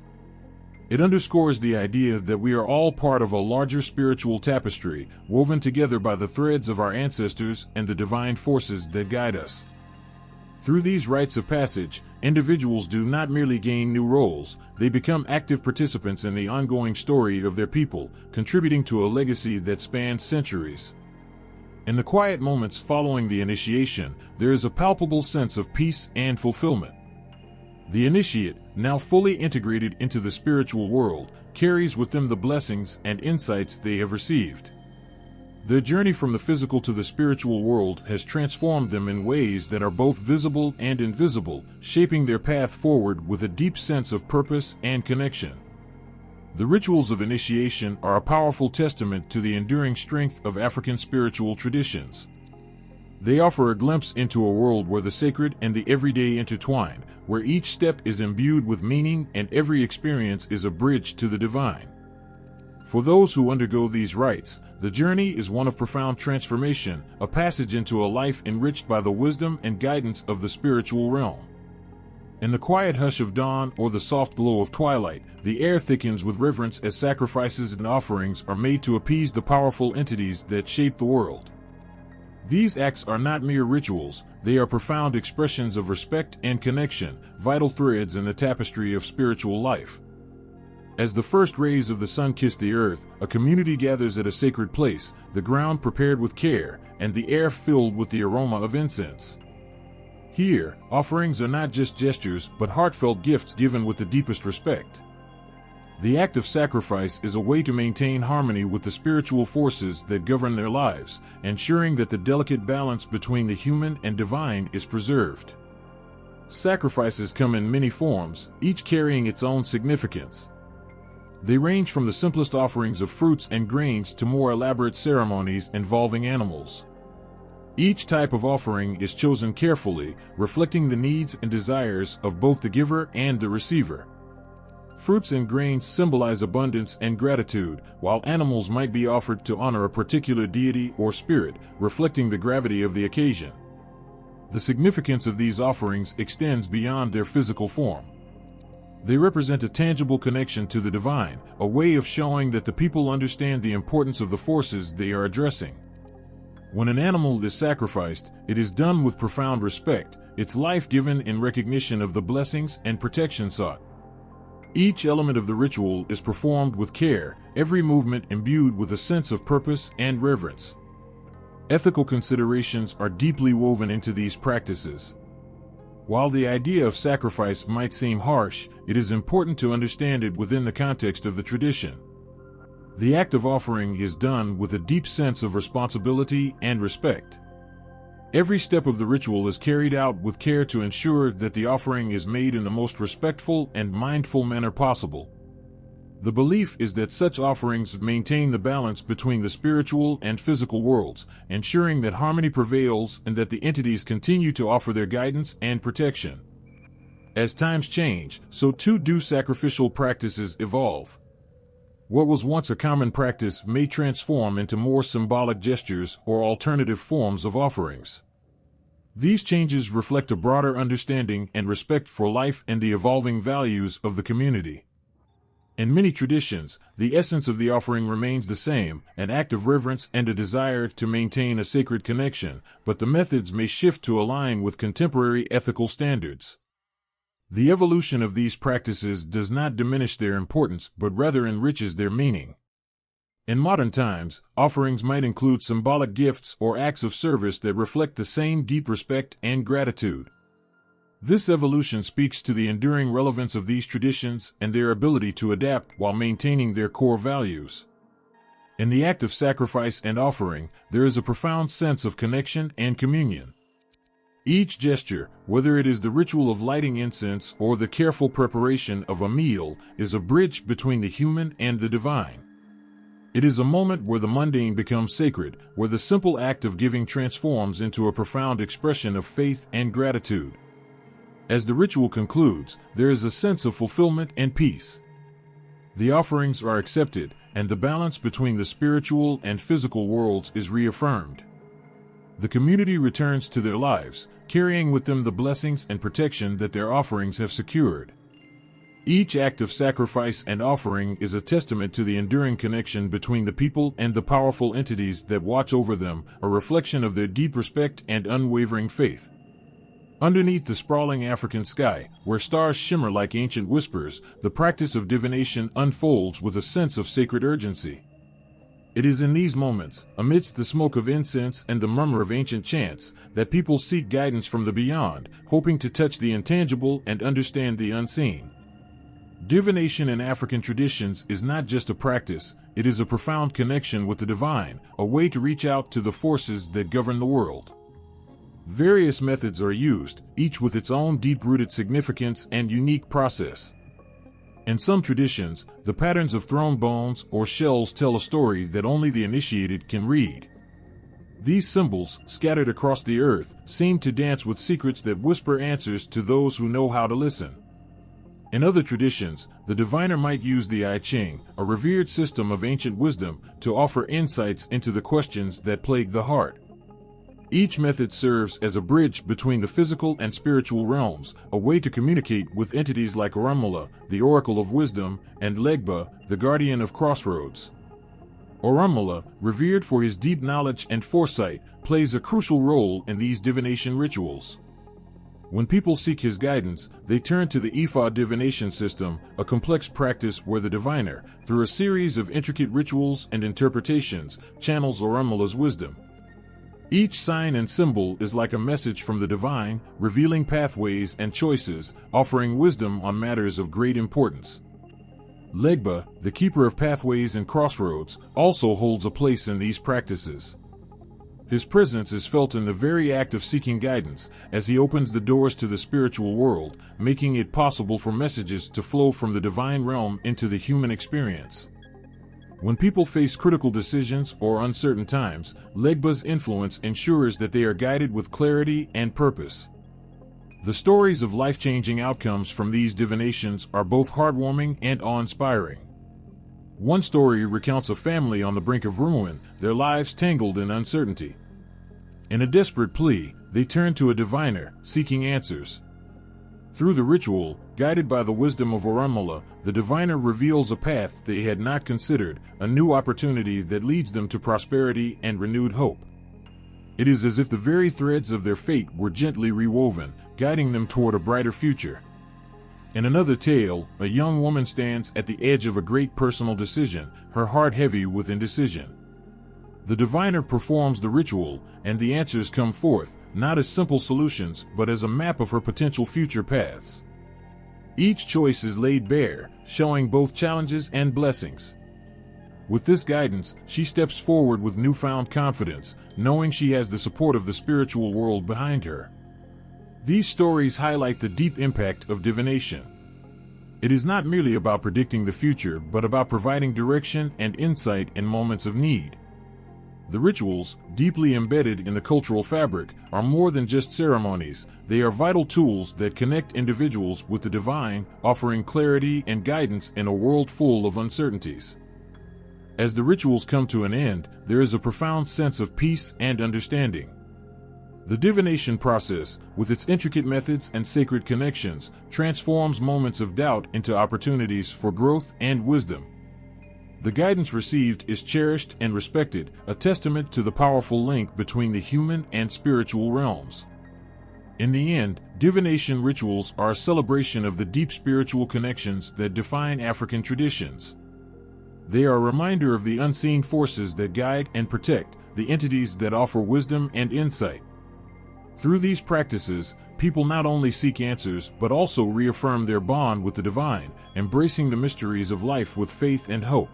It underscores the idea that we are all part of a larger spiritual tapestry, woven together by the threads of our ancestors and the divine forces that guide us. Through these rites of passage, individuals do not merely gain new roles, they become active participants in the ongoing story of their people, contributing to a legacy that spans centuries. In the quiet moments following the initiation, there is a palpable sense of peace and fulfillment. The initiate, now fully integrated into the spiritual world, carries with them the blessings and insights they have received. Their journey from the physical to the spiritual world has transformed them in ways that are both visible and invisible, shaping their path forward with a deep sense of purpose and connection. The rituals of initiation are a powerful testament to the enduring strength of African spiritual traditions. They offer a glimpse into a world where the sacred and the everyday intertwine, where each step is imbued with meaning and every experience is a bridge to the divine. For those who undergo these rites, the journey is one of profound transformation, a passage into a life enriched by the wisdom and guidance of the spiritual realm. In the quiet hush of dawn or the soft glow of twilight, the air thickens with reverence as sacrifices and offerings are made to appease the powerful entities that shape the world. These acts are not mere rituals, they are profound expressions of respect and connection, vital threads in the tapestry of spiritual life. As the first rays of the sun kiss the earth, a community gathers at a sacred place, the ground prepared with care, and the air filled with the aroma of incense. Here, offerings are not just gestures, but heartfelt gifts given with the deepest respect. The act of sacrifice is a way to maintain harmony with the spiritual forces that govern their lives, ensuring that the delicate balance between the human and divine is preserved. Sacrifices come in many forms, each carrying its own significance. They range from the simplest offerings of fruits and grains to more elaborate ceremonies involving animals. Each type of offering is chosen carefully, reflecting the needs and desires of both the giver and the receiver. Fruits and grains symbolize abundance and gratitude, while animals might be offered to honor a particular deity or spirit, reflecting the gravity of the occasion. The significance of these offerings extends beyond their physical form. They represent a tangible connection to the divine, a way of showing that the people understand the importance of the forces they are addressing. When an animal is sacrificed, it is done with profound respect, its life given in recognition of the blessings and protection sought. Each element of the ritual is performed with care, every movement imbued with a sense of purpose and reverence. Ethical considerations are deeply woven into these practices. While the idea of sacrifice might seem harsh, it is important to understand it within the context of the tradition. The act of offering is done with a deep sense of responsibility and respect. Every step of the ritual is carried out with care to ensure that the offering is made in the most respectful and mindful manner possible. The belief is that such offerings maintain the balance between the spiritual and physical worlds, ensuring that harmony prevails and that the entities continue to offer their guidance and protection. As times change, so too do sacrificial practices evolve. What was once a common practice may transform into more symbolic gestures or alternative forms of offerings. These changes reflect a broader understanding and respect for life and the evolving values of the community. In many traditions, the essence of the offering remains the same, an act of reverence and a desire to maintain a sacred connection, but the methods may shift to align with contemporary ethical standards. The evolution of these practices does not diminish their importance, but rather enriches their meaning. In modern times, offerings might include symbolic gifts or acts of service that reflect the same deep respect and gratitude. This evolution speaks to the enduring relevance of these traditions and their ability to adapt while maintaining their core values. In the act of sacrifice and offering, there is a profound sense of connection and communion. Each gesture, whether it is the ritual of lighting incense or the careful preparation of a meal, is a bridge between the human and the divine. It is a moment where the mundane becomes sacred, where the simple act of giving transforms into a profound expression of faith and gratitude. As the ritual concludes, there is a sense of fulfillment and peace. The offerings are accepted, and the balance between the spiritual and physical worlds is reaffirmed. The community returns to their lives, carrying with them the blessings and protection that their offerings have secured. Each act of sacrifice and offering is a testament to the enduring connection between the people and the powerful entities that watch over them, a reflection of their deep respect and unwavering faith. Underneath the sprawling African sky, where stars shimmer like ancient whispers, the practice of divination unfolds with a sense of sacred urgency. It is in these moments, amidst the smoke of incense and the murmur of ancient chants, that people seek guidance from the beyond, hoping to touch the intangible and understand the unseen. Divination in African traditions is not just a practice, it is a profound connection with the divine, a way to reach out to the forces that govern the world. Various methods are used, each with its own deep-rooted significance and unique process. In some traditions, the patterns of thrown bones or shells tell a story that only the initiated can read. These symbols, scattered across the earth, seem to dance with secrets that whisper answers to those who know how to listen. In other traditions, the diviner might use the I Ching, a revered system of ancient wisdom, to offer insights into the questions that plague the heart. Each method serves as a bridge between the physical and spiritual realms, a way to communicate with entities like Orunmila, the Oracle of Wisdom, and Legba, the Guardian of Crossroads. Orunmila, revered for his deep knowledge and foresight, plays a crucial role in these divination rituals. When people seek his guidance, they turn to the Ifa divination system, a complex practice where the diviner, through a series of intricate rituals and interpretations, channels Orunmila's wisdom. Each sign and symbol is like a message from the divine, revealing pathways and choices, offering wisdom on matters of great importance. Legba, the keeper of pathways and crossroads, also holds a place in these practices. His presence is felt in the very act of seeking guidance, as he opens the doors to the spiritual world, making it possible for messages to flow from the divine realm into the human experience. When people face critical decisions or uncertain times, Legba's influence ensures that they are guided with clarity and purpose. The stories of life-changing outcomes from these divinations are both heartwarming and awe-inspiring. One story recounts a family on the brink of ruin, their lives tangled in uncertainty. In a desperate plea, they turn to a diviner, seeking answers. Through the ritual, guided by the wisdom of Orunmila, the diviner reveals a path they had not considered, a new opportunity that leads them to prosperity and renewed hope. It is as if the very threads of their fate were gently rewoven, guiding them toward a brighter future. In another tale, a young woman stands at the edge of a great personal decision, her heart heavy with indecision. The diviner performs the ritual, and the answers come forth, not as simple solutions, but as a map of her potential future paths. Each choice is laid bare, showing both challenges and blessings. With this guidance, she steps forward with newfound confidence, knowing she has the support of the spiritual world behind her. These stories highlight the deep impact of divination. It is not merely about predicting the future, but about providing direction and insight in moments of need. The rituals, deeply embedded in the cultural fabric, are more than just ceremonies. They are vital tools that connect individuals with the divine, offering clarity and guidance in a world full of uncertainties. As the rituals come to an end, there is a profound sense of peace and understanding. The divination process, with its intricate methods and sacred connections, transforms moments of doubt into opportunities for growth and wisdom. The guidance received is cherished and respected, a testament to the powerful link between the human and spiritual realms. In the end, divination rituals are a celebration of the deep spiritual connections that define African traditions. They are a reminder of the unseen forces that guide and protect, the entities that offer wisdom and insight. Through these practices, people not only seek answers but also reaffirm their bond with the divine, embracing the mysteries of life with faith and hope.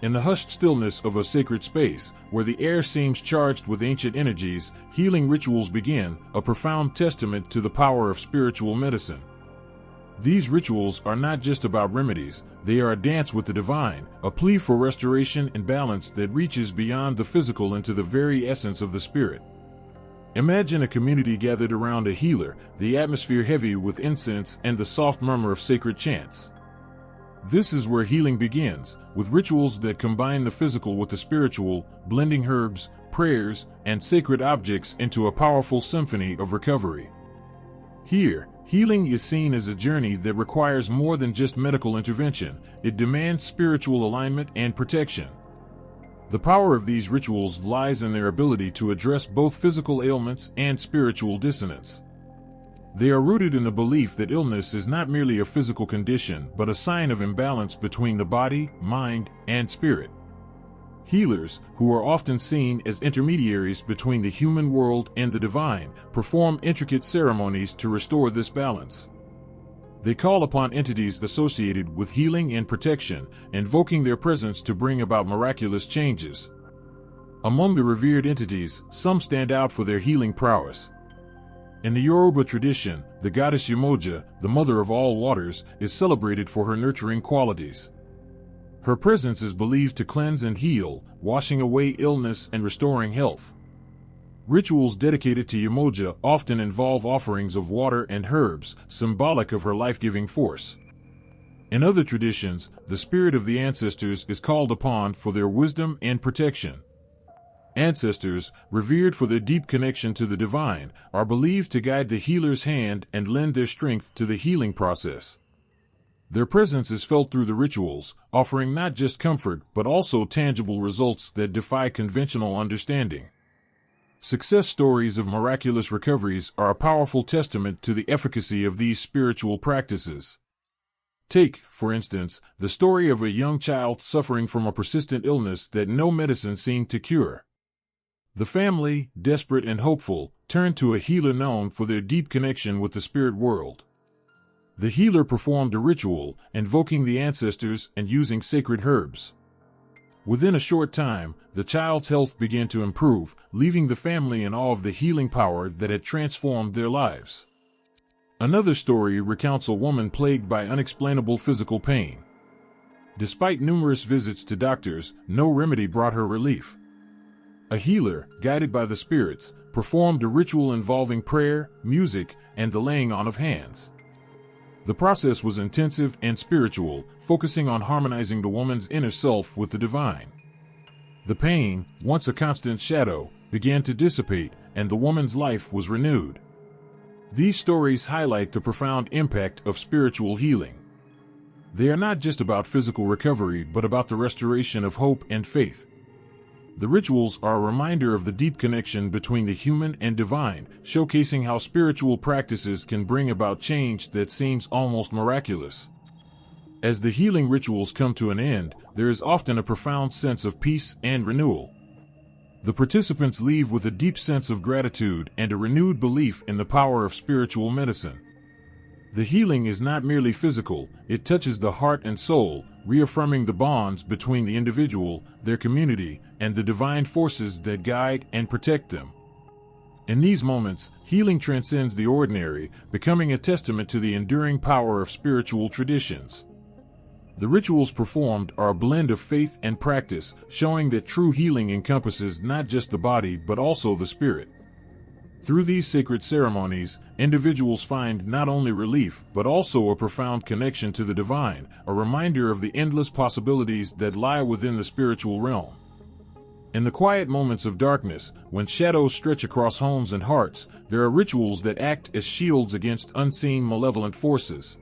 In the hushed stillness of a sacred space, where the air seems charged with ancient energies, healing rituals begin, a profound testament to the power of spiritual medicine. These rituals are not just about remedies, they are a dance with the divine, a plea for restoration and balance that reaches beyond the physical into the very essence of the spirit. Imagine a community gathered around a healer, the atmosphere heavy with incense and the soft murmur of sacred chants. This is where healing begins, with rituals that combine the physical with the spiritual, blending herbs, prayers, and sacred objects into a powerful symphony of recovery. Here, healing is seen as a journey that requires more than just medical intervention. It demands spiritual alignment and protection. The power of these rituals lies in their ability to address both physical ailments and spiritual dissonance. They are rooted in the belief that illness is not merely a physical condition, but a sign of imbalance between the body, mind, and spirit. Healers, who are often seen as intermediaries between the human world and the divine, perform intricate ceremonies to restore this balance. They call upon entities associated with healing and protection, invoking their presence to bring about miraculous changes. Among the revered entities, some stand out for their healing prowess. In the Yoruba tradition, the goddess Yemoja, the mother of all waters, is celebrated for her nurturing qualities. Her presence is believed to cleanse and heal, washing away illness and restoring health. Rituals dedicated to Yemoja often involve offerings of water and herbs, symbolic of her life-giving force. In other traditions, the spirit of the ancestors is called upon for their wisdom and protection. Ancestors, revered for their deep connection to the divine, are believed to guide the healer's hand and lend their strength to the healing process. Their presence is felt through the rituals, offering not just comfort but also tangible results that defy conventional understanding. Success stories of miraculous recoveries are a powerful testament to the efficacy of these spiritual practices. Take, for instance, the story of a young child suffering from a persistent illness that no medicine seemed to cure. The family, desperate and hopeful, turned to a healer known for their deep connection with the spirit world. The healer performed a ritual, invoking the ancestors and using sacred herbs. Within a short time, the child's health began to improve, leaving the family in awe of the healing power that had transformed their lives. Another story recounts a woman plagued by unexplainable physical pain. Despite numerous visits to doctors, no remedy brought her relief. A healer, guided by the spirits, performed a ritual involving prayer, music, and the laying on of hands. The process was intensive and spiritual, focusing on harmonizing the woman's inner self with the divine. The pain, once a constant shadow, began to dissipate, and the woman's life was renewed. These stories highlight the profound impact of spiritual healing. They are not just about physical recovery, but about the restoration of hope and faith. The rituals are a reminder of the deep connection between the human and divine, showcasing how spiritual practices can bring about change that seems almost miraculous. As the healing rituals come to an end, there is often a profound sense of peace and renewal. The participants leave with a deep sense of gratitude and a renewed belief in the power of spiritual medicine. The healing is not merely physical, it touches the heart and soul, reaffirming the bonds between the individual, their community, and the divine forces that guide and protect them. In these moments, healing transcends the ordinary, becoming a testament to the enduring power of spiritual traditions. The rituals performed are a blend of faith and practice, showing that true healing encompasses not just the body but also the spirit. Through these sacred ceremonies, individuals find not only relief but also a profound connection to the divine, a reminder of the endless possibilities that lie within the spiritual realm. In the quiet moments of darkness, when shadows stretch across homes and hearts, there are rituals that act as shields against unseen malevolent forces.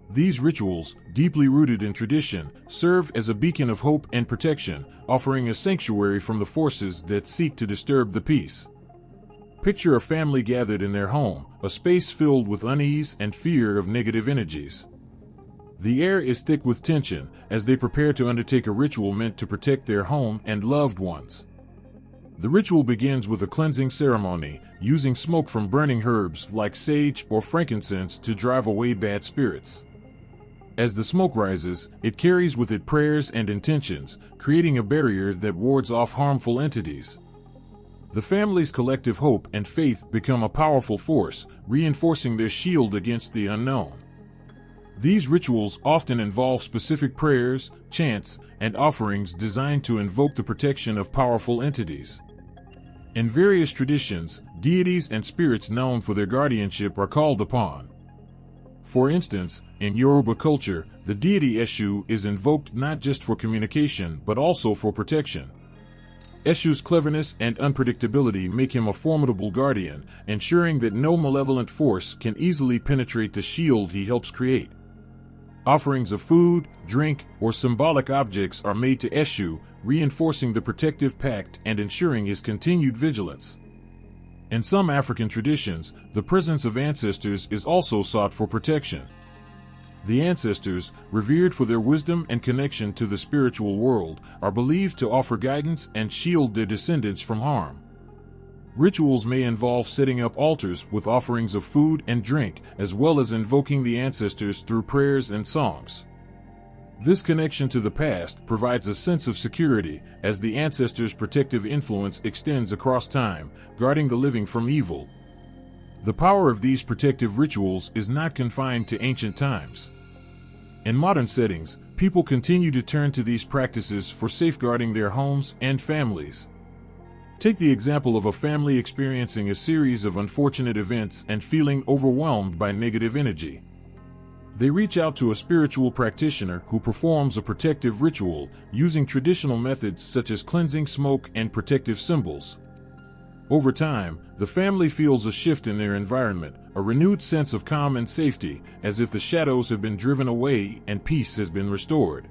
These rituals, deeply rooted in tradition, serve as a beacon of hope and protection, offering a sanctuary from the forces that seek to disturb the peace. Picture a family gathered in their home, a space filled with unease and fear of negative energies. The air is thick with tension as they prepare to undertake a ritual meant to protect their home and loved ones. The ritual begins with a cleansing ceremony, using smoke from burning herbs like sage or frankincense to drive away bad spirits. As the smoke rises, it carries with it prayers and intentions, creating a barrier that wards off harmful entities. The family's collective hope and faith become a powerful force, reinforcing their shield against the unknown. These rituals often involve specific prayers, chants, and offerings designed to invoke the protection of powerful entities. In various traditions, deities and spirits known for their guardianship are called upon. For instance, in Yoruba culture, the deity Eshu is invoked not just for communication but also for protection. Eshu's cleverness and unpredictability make him a formidable guardian, ensuring that no malevolent force can easily penetrate the shield he helps create. Offerings of food, drink, or symbolic objects are made to Eshu, reinforcing the protective pact and ensuring his continued vigilance. In some African traditions, the presence of ancestors is also sought for protection. The ancestors, revered for their wisdom and connection to the spiritual world, are believed to offer guidance and shield their descendants from harm. Rituals may involve setting up altars with offerings of food and drink, as well as invoking the ancestors through prayers and songs. This connection to the past provides a sense of security, as the ancestors' protective influence extends across time, guarding the living from evil. The power of these protective rituals is not confined to ancient times. In modern settings, people continue to turn to these practices for safeguarding their homes and families. Take the example of a family experiencing a series of unfortunate events and feeling overwhelmed by negative energy. They reach out to a spiritual practitioner who performs a protective ritual, using traditional methods such as cleansing smoke and protective symbols. Over time, the family feels a shift in their environment, a renewed sense of calm and safety, as if the shadows have been driven away and peace has been restored.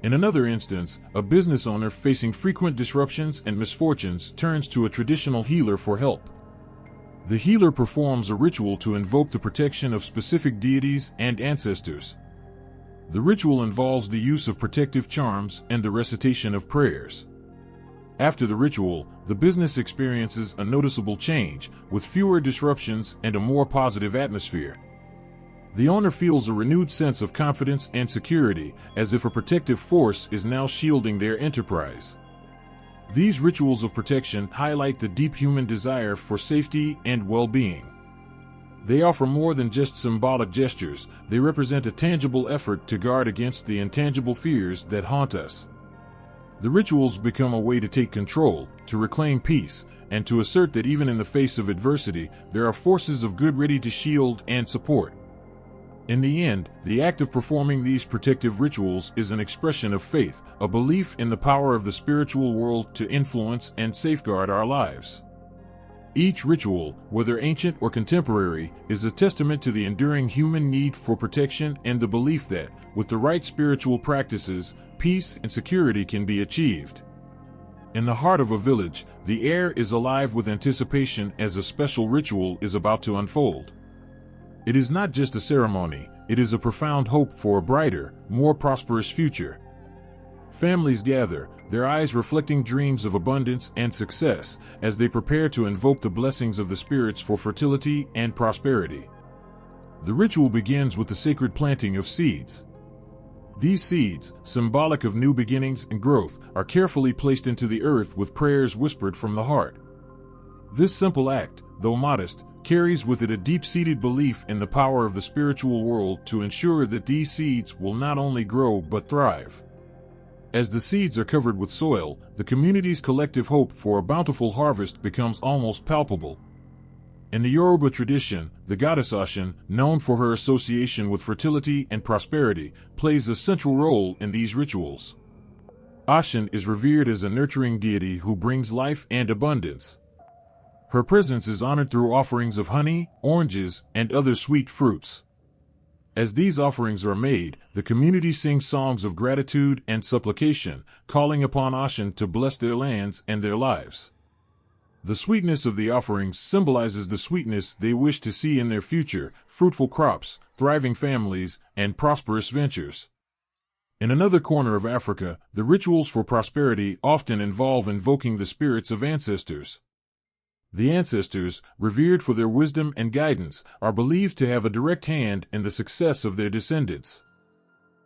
In another instance, a business owner facing frequent disruptions and misfortunes turns to a traditional healer for help. The healer performs a ritual to invoke the protection of specific deities and ancestors. The ritual involves the use of protective charms and the recitation of prayers. After the ritual, the business experiences a noticeable change, with fewer disruptions and a more positive atmosphere. The owner feels a renewed sense of confidence and security, as if a protective force is now shielding their enterprise. These rituals of protection highlight the deep human desire for safety and well-being. They offer more than just symbolic gestures, they represent a tangible effort to guard against the intangible fears that haunt us. The rituals become a way to take control, to reclaim peace, and to assert that even in the face of adversity, there are forces of good ready to shield and support. In the end, the act of performing these protective rituals is an expression of faith, a belief in the power of the spiritual world to influence and safeguard our lives. Each ritual, whether ancient or contemporary, is a testament to the enduring human need for protection and the belief that, with the right spiritual practices, peace and security can be achieved. In the heart of a village, the air is alive with anticipation as a special ritual is about to unfold. It is not just a ceremony, it is a profound hope for a brighter, more prosperous future. Families gather, their eyes reflecting dreams of abundance and success, as they prepare to invoke the blessings of the spirits for fertility and prosperity. The ritual begins with the sacred planting of seeds. These seeds, symbolic of new beginnings and growth, are carefully placed into the earth with prayers whispered from the heart. This simple act, though modest, carries with it a deep-seated belief in the power of the spiritual world to ensure that these seeds will not only grow but thrive. As the seeds are covered with soil, the community's collective hope for a bountiful harvest becomes almost palpable. In the Yoruba tradition, the goddess Ashin, known for her association with fertility and prosperity, plays a central role in these rituals. Ashin is revered as a nurturing deity who brings life and abundance. Her presence is honored through offerings of honey, oranges, and other sweet fruits. As these offerings are made, the community sings songs of gratitude and supplication, calling upon Ashin to bless their lands and their lives. The sweetness of the offerings symbolizes the sweetness they wish to see in their future: fruitful crops, thriving families, and prosperous ventures. In another corner of Africa, the rituals for prosperity often involve invoking the spirits of ancestors. The ancestors, revered for their wisdom and guidance, are believed to have a direct hand in the success of their descendants.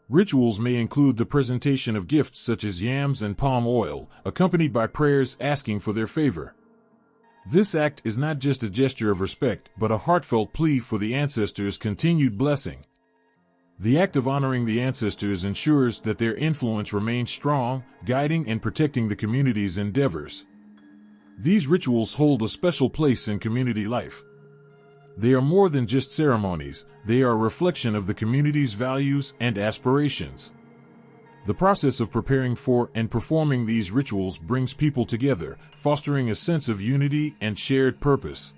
Rituals may include the presentation of gifts such as yams and palm oil, accompanied by prayers asking for their favor. This act is not just a gesture of respect, but a heartfelt plea for the ancestors' continued blessing. The act of honoring the ancestors ensures that their influence remains strong, guiding and protecting the community's endeavors. These rituals hold a special place in community life. They are more than just ceremonies, they are a reflection of the community's values and aspirations. The process of preparing for and performing these rituals brings people together, fostering a sense of unity and shared purpose.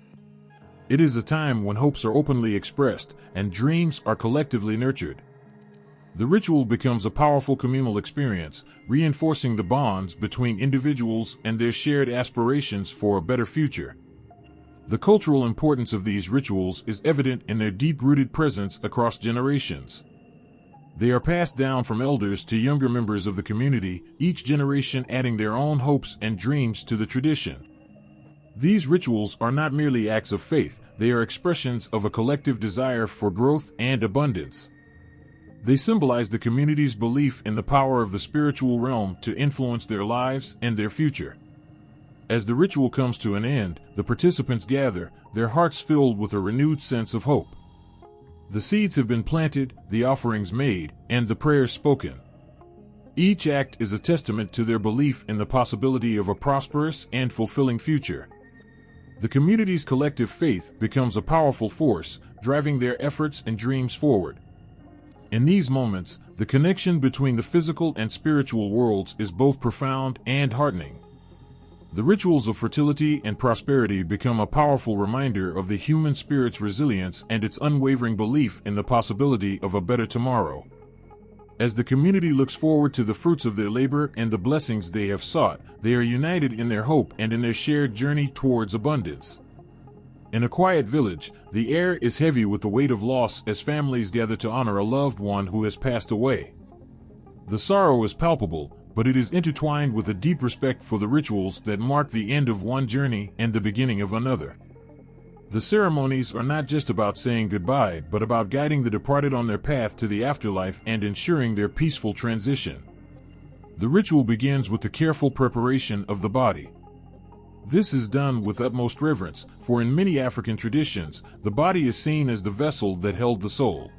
It is a time when hopes are openly expressed and dreams are collectively nurtured. The ritual becomes a powerful communal experience, reinforcing the bonds between individuals and their shared aspirations for a better future. The cultural importance of these rituals is evident in their deep-rooted presence across generations. They are passed down from elders to younger members of the community, each generation adding their own hopes and dreams to the tradition. These rituals are not merely acts of faith, they are expressions of a collective desire for growth and abundance. They symbolize the community's belief in the power of the spiritual realm to influence their lives and their future. As the ritual comes to an end, the participants gather, their hearts filled with a renewed sense of hope. The seeds have been planted, the offerings made, and the prayers spoken. Each act is a testament to their belief in the possibility of a prosperous and fulfilling future. The community's collective faith becomes a powerful force, driving their efforts and dreams forward. In these moments, the connection between the physical and spiritual worlds is both profound and heartening. The rituals of fertility and prosperity become a powerful reminder of the human spirit's resilience and its unwavering belief in the possibility of a better tomorrow. As the community looks forward to the fruits of their labor and the blessings they have sought, they are united in their hope and in their shared journey towards abundance. In a quiet village, the air is heavy with the weight of loss as families gather to honor a loved one who has passed away. The sorrow is palpable, but it is intertwined with a deep respect for the rituals that mark the end of one journey and the beginning of another. The ceremonies are not just about saying goodbye, but about guiding the departed on their path to the afterlife and ensuring their peaceful transition. The ritual begins with the careful preparation of the body. This is done with utmost reverence, for in many African traditions, the body is seen as the vessel that held the soul.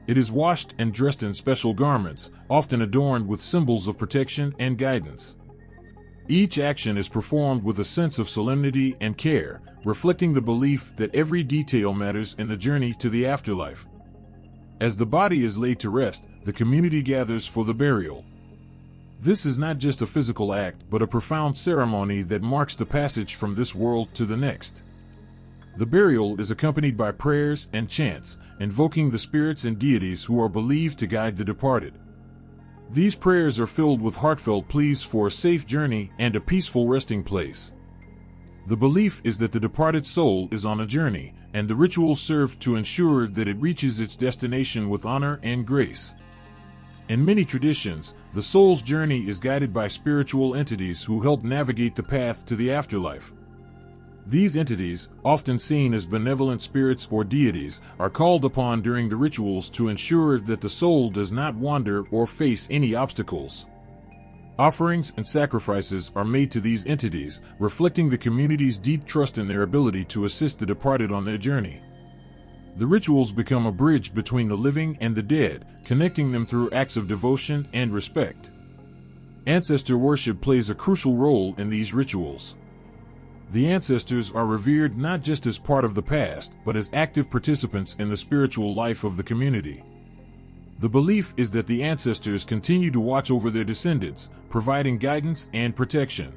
It is washed and dressed in special garments, often adorned with symbols of protection and guidance. Each action is performed with a sense of solemnity and care, reflecting the belief that every detail matters in the journey to the afterlife. As the body is laid to rest, the community gathers for the burial. This is not just a physical act, but a profound ceremony that marks the passage from this world to the next. The burial is accompanied by prayers and chants, invoking the spirits and deities who are believed to guide the departed. These prayers are filled with heartfelt pleas for a safe journey and a peaceful resting place. The belief is that the departed soul is on a journey, and the rituals serve to ensure that it reaches its destination with honor and grace. In many traditions, the soul's journey is guided by spiritual entities who help navigate the path to the afterlife. These entities, often seen as benevolent spirits or deities, are called upon during the rituals to ensure that the soul does not wander or face any obstacles. Offerings and sacrifices are made to these entities, reflecting the community's deep trust in their ability to assist the departed on their journey. The rituals become a bridge between the living and the dead, connecting them through acts of devotion and respect. Ancestor worship plays a crucial role in these rituals. The ancestors are revered not just as part of the past, but as active participants in the spiritual life of the community. The belief is that the ancestors continue to watch over their descendants, providing guidance and protection.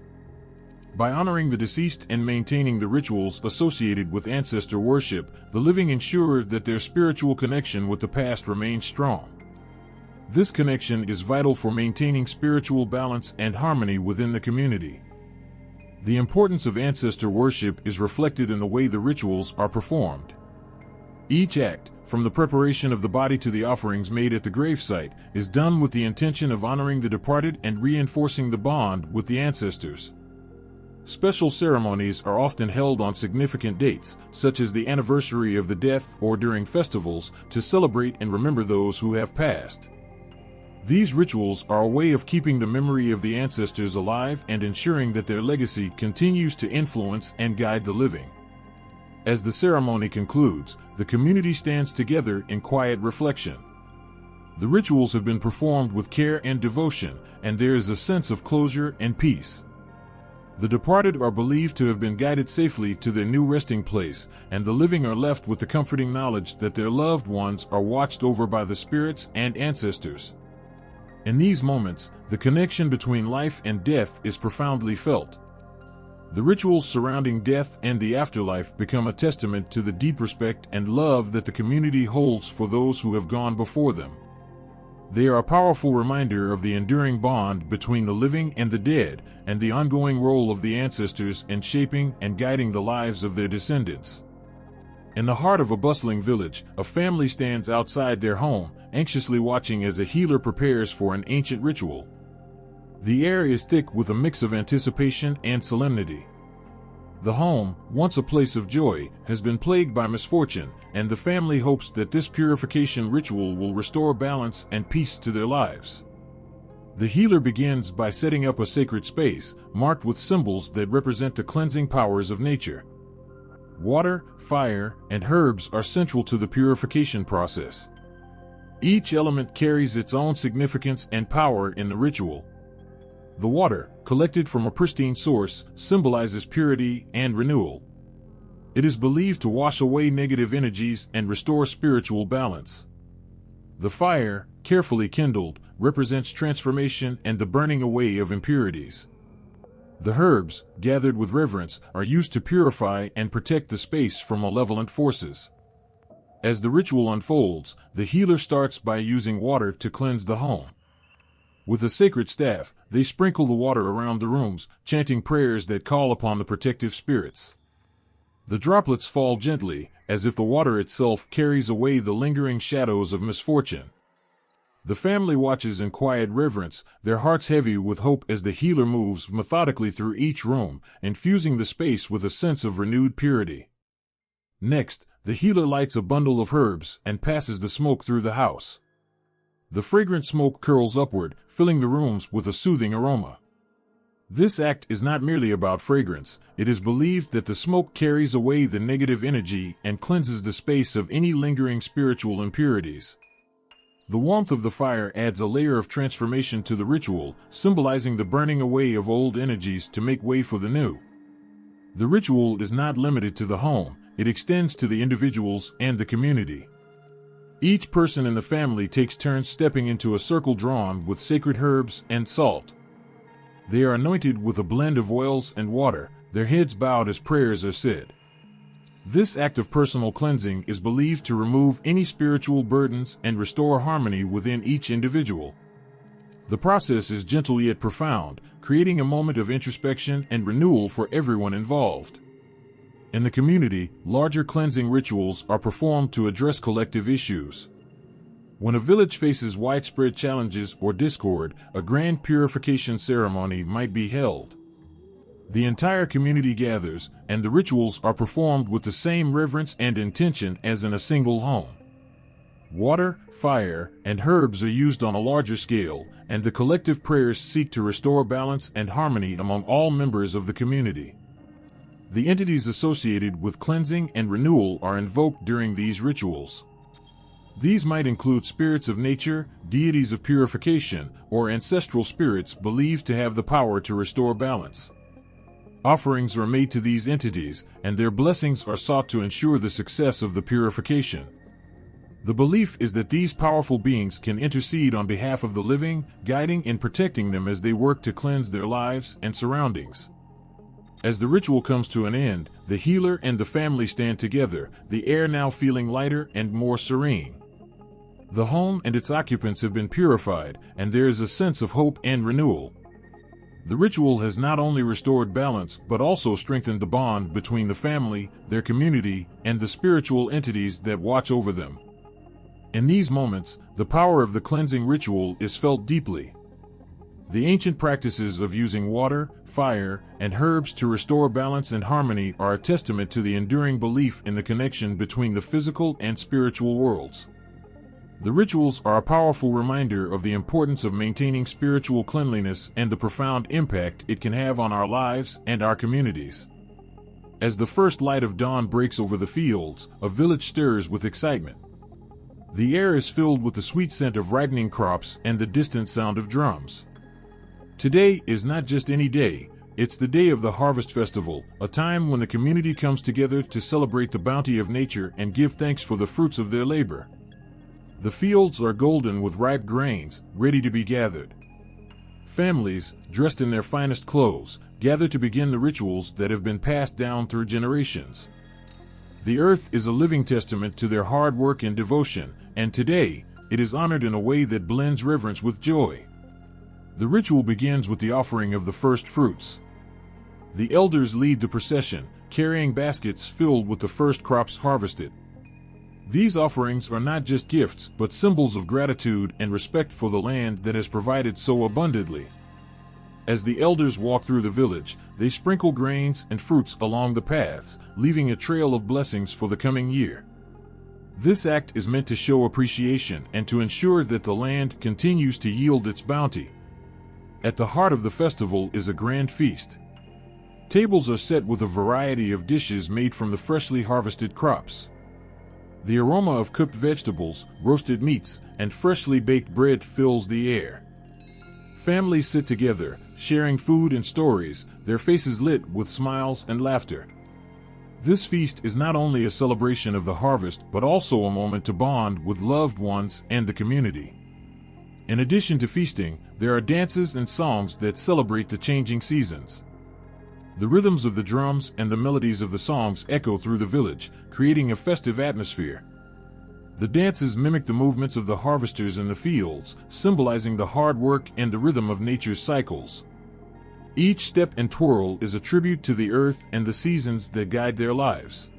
By honoring the deceased and maintaining the rituals associated with ancestor worship, the living ensure that their spiritual connection with the past remains strong. This connection is vital for maintaining spiritual balance and harmony within the community. The importance of ancestor worship is reflected in the way the rituals are performed. Each act, from the preparation of the body to the offerings made at the gravesite, is done with the intention of honoring the departed and reinforcing the bond with the ancestors. Special ceremonies are often held on significant dates, such as the anniversary of the death or during festivals, to celebrate and remember those who have passed. These rituals are a way of keeping the memory of the ancestors alive and ensuring that their legacy continues to influence and guide the living. As the ceremony concludes, the community stands together in quiet reflection. The rituals have been performed with care and devotion, and there is a sense of closure and peace. The departed are believed to have been guided safely to their new resting place, and the living are left with the comforting knowledge that their loved ones are watched over by the spirits and ancestors. In these moments, the connection between life and death is profoundly felt. The rituals surrounding death and the afterlife become a testament to the deep respect and love that the community holds for those who have gone before them. They are a powerful reminder of the enduring bond between the living and the dead, and the ongoing role of the ancestors in shaping and guiding the lives of their descendants. In the heart of a bustling village, a family stands outside their home, anxiously watching as a healer prepares for an ancient ritual. The air is thick with a mix of anticipation and solemnity. The home, once a place of joy, has been plagued by misfortune, and the family hopes that this purification ritual will restore balance and peace to their lives. The healer begins by setting up a sacred space, marked with symbols that represent the cleansing powers of nature. Water, fire, and herbs are central to the purification process. Each element carries its own significance and power in the ritual. The water, collected from a pristine source, symbolizes purity and renewal. It is believed to wash away negative energies and restore spiritual balance. The fire, carefully kindled, represents transformation and the burning away of impurities. The herbs, gathered with reverence, are used to purify and protect the space from malevolent forces. As the ritual unfolds, the healer starts by using water to cleanse the home. With a sacred staff, they sprinkle the water around the rooms, chanting prayers that call upon the protective spirits. The droplets fall gently, as if the water itself carries away the lingering shadows of misfortune. The family watches in quiet reverence, their hearts heavy with hope as the healer moves methodically through each room, infusing the space with a sense of renewed purity. Next, the healer lights a bundle of herbs and passes the smoke through the house. The fragrant smoke curls upward, filling the rooms with a soothing aroma. This act is not merely about fragrance. It is believed that the smoke carries away the negative energy and cleanses the space of any lingering spiritual impurities. The warmth of the fire adds a layer of transformation to the ritual, symbolizing the burning away of old energies to make way for the new. The ritual is not limited to the home, it extends to the individuals and the community. Each person in the family takes turns stepping into a circle drawn with sacred herbs and salt. They are anointed with a blend of oils and water, their heads bowed as prayers are said. This act of personal cleansing is believed to remove any spiritual burdens and restore harmony within each individual. The process is gentle yet profound, creating a moment of introspection and renewal for everyone involved. In the community, larger cleansing rituals are performed to address collective issues. When a village faces widespread challenges or discord, a grand purification ceremony might be held. The entire community gathers, and the rituals are performed with the same reverence and intention as in a single home. Water, fire, and herbs are used on a larger scale, and the collective prayers seek to restore balance and harmony among all members of the community. The entities associated with cleansing and renewal are invoked during these rituals. These might include spirits of nature, deities of purification, or ancestral spirits believed to have the power to restore balance. Offerings are made to these entities, and their blessings are sought to ensure the success of the purification. The belief is that these powerful beings can intercede on behalf of the living, guiding and protecting them as they work to cleanse their lives and surroundings. As the ritual comes to an end, the healer and the family stand together, the air now feeling lighter and more serene. The home and its occupants have been purified, and there is a sense of hope and renewal. The ritual has not only restored balance, but also strengthened the bond between the family, their community, and the spiritual entities that watch over them. In these moments, the power of the cleansing ritual is felt deeply. The ancient practices of using water, fire, and herbs to restore balance and harmony are a testament to the enduring belief in the connection between the physical and spiritual worlds. The rituals are a powerful reminder of the importance of maintaining spiritual cleanliness and the profound impact it can have on our lives and our communities. As the first light of dawn breaks over the fields, a village stirs with excitement. The air is filled with the sweet scent of ripening crops and the distant sound of drums. Today is not just any day, it's the day of the Harvest Festival, a time when the community comes together to celebrate the bounty of nature and give thanks for the fruits of their labor. The fields are golden with ripe grains, ready to be gathered. Families, dressed in their finest clothes, gather to begin the rituals that have been passed down through generations. The earth is a living testament to their hard work and devotion, and today, it is honored in a way that blends reverence with joy. The ritual begins with the offering of the first fruits. The elders lead the procession, carrying baskets filled with the first crops harvested. These offerings are not just gifts, but symbols of gratitude and respect for the land that has provided so abundantly. As the elders walk through the village, they sprinkle grains and fruits along the paths, leaving a trail of blessings for the coming year. This act is meant to show appreciation and to ensure that the land continues to yield its bounty. At the heart of the festival is a grand feast. Tables are set with a variety of dishes made from the freshly harvested crops. The aroma of cooked vegetables, roasted meats, and freshly baked bread fills the air. Families sit together, sharing food and stories, their faces lit with smiles and laughter. This feast is not only a celebration of the harvest, but also a moment to bond with loved ones and the community. In addition to feasting, there are dances and songs that celebrate the changing seasons. The rhythms of the drums and the melodies of the songs echo through the village, creating a festive atmosphere. The dances mimic the movements of the harvesters in the fields, symbolizing the hard work and the rhythm of nature's cycles. Each step and twirl is a tribute to the earth and the seasons that guide their lives.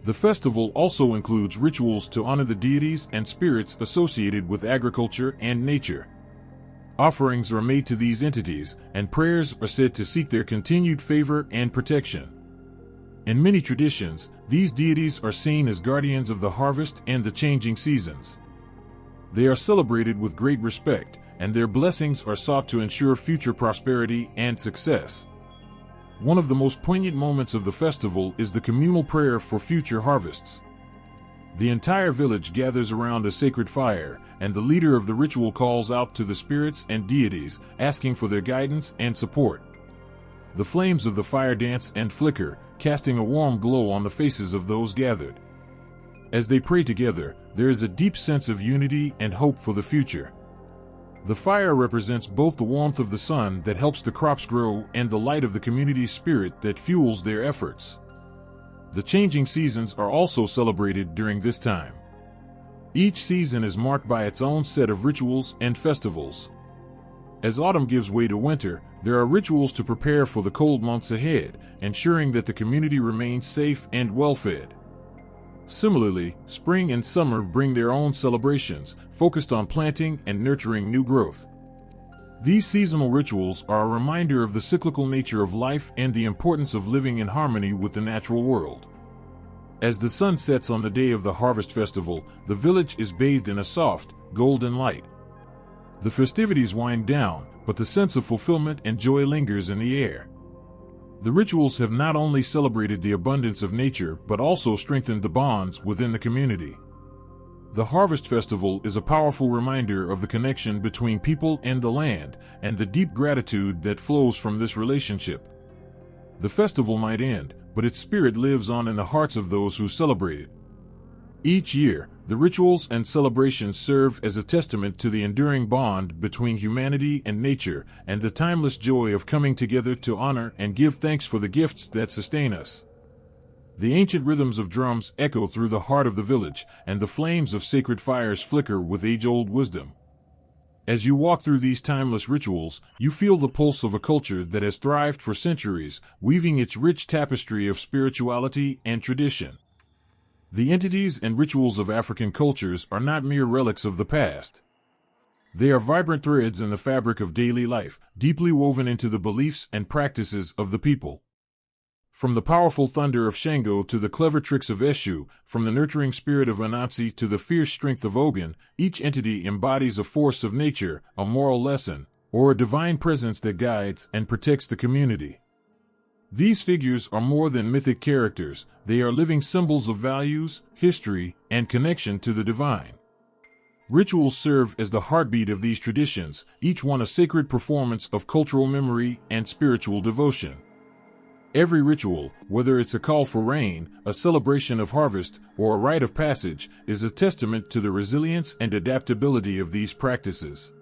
The festival also includes rituals to honor the deities and spirits associated with agriculture and nature. Offerings are made to these entities, and prayers are said to seek their continued favor and protection. In many traditions, these deities are seen as guardians of the harvest and the changing seasons. They are celebrated with great respect, and their blessings are sought to ensure future prosperity and success. One of the most poignant moments of the festival is the communal prayer for future harvests. The entire village gathers around a sacred fire, and the leader of the ritual calls out to the spirits and deities, asking for their guidance and support. The flames of the fire dance and flicker, casting a warm glow on the faces of those gathered. As they pray together, there is a deep sense of unity and hope for the future. The fire represents both the warmth of the sun that helps the crops grow and the light of the community's spirit that fuels their efforts. The changing seasons are also celebrated during this time. Each season is marked by its own set of rituals and festivals. As autumn gives way to winter, there are rituals to prepare for the cold months ahead, ensuring that the community remains safe and well-fed. Similarly, spring and summer bring their own celebrations, focused on planting and nurturing new growth. These seasonal rituals are a reminder of the cyclical nature of life and the importance of living in harmony with the natural world. As the sun sets on the day of the harvest festival, the village is bathed in a soft, golden light. The festivities wind down, but the sense of fulfillment and joy lingers in the air. The rituals have not only celebrated the abundance of nature but also strengthened the bonds within the community. The Harvest Festival is a powerful reminder of the connection between people and the land, and the deep gratitude that flows from this relationship. The festival might end, but its spirit lives on in the hearts of those who celebrate it. Each year, the rituals and celebrations serve as a testament to the enduring bond between humanity and nature, and the timeless joy of coming together to honor and give thanks for the gifts that sustain us. The ancient rhythms of drums echo through the heart of the village, and the flames of sacred fires flicker with age-old wisdom. As you walk through these timeless rituals, you feel the pulse of a culture that has thrived for centuries, weaving its rich tapestry of spirituality and tradition. The entities and rituals of African cultures are not mere relics of the past. They are vibrant threads in the fabric of daily life, deeply woven into the beliefs and practices of the people. From the powerful thunder of Shango to the clever tricks of Eshu, from the nurturing spirit of Anansi to the fierce strength of Ogun, each entity embodies a force of nature, a moral lesson, or a divine presence that guides and protects the community. These figures are more than mythic characters, they are living symbols of values, history, and connection to the divine. Rituals serve as the heartbeat of these traditions, each one a sacred performance of cultural memory and spiritual devotion. Every ritual, whether it's a call for rain, a celebration of harvest, or a rite of passage, is a testament to the resilience and adaptability of these practices.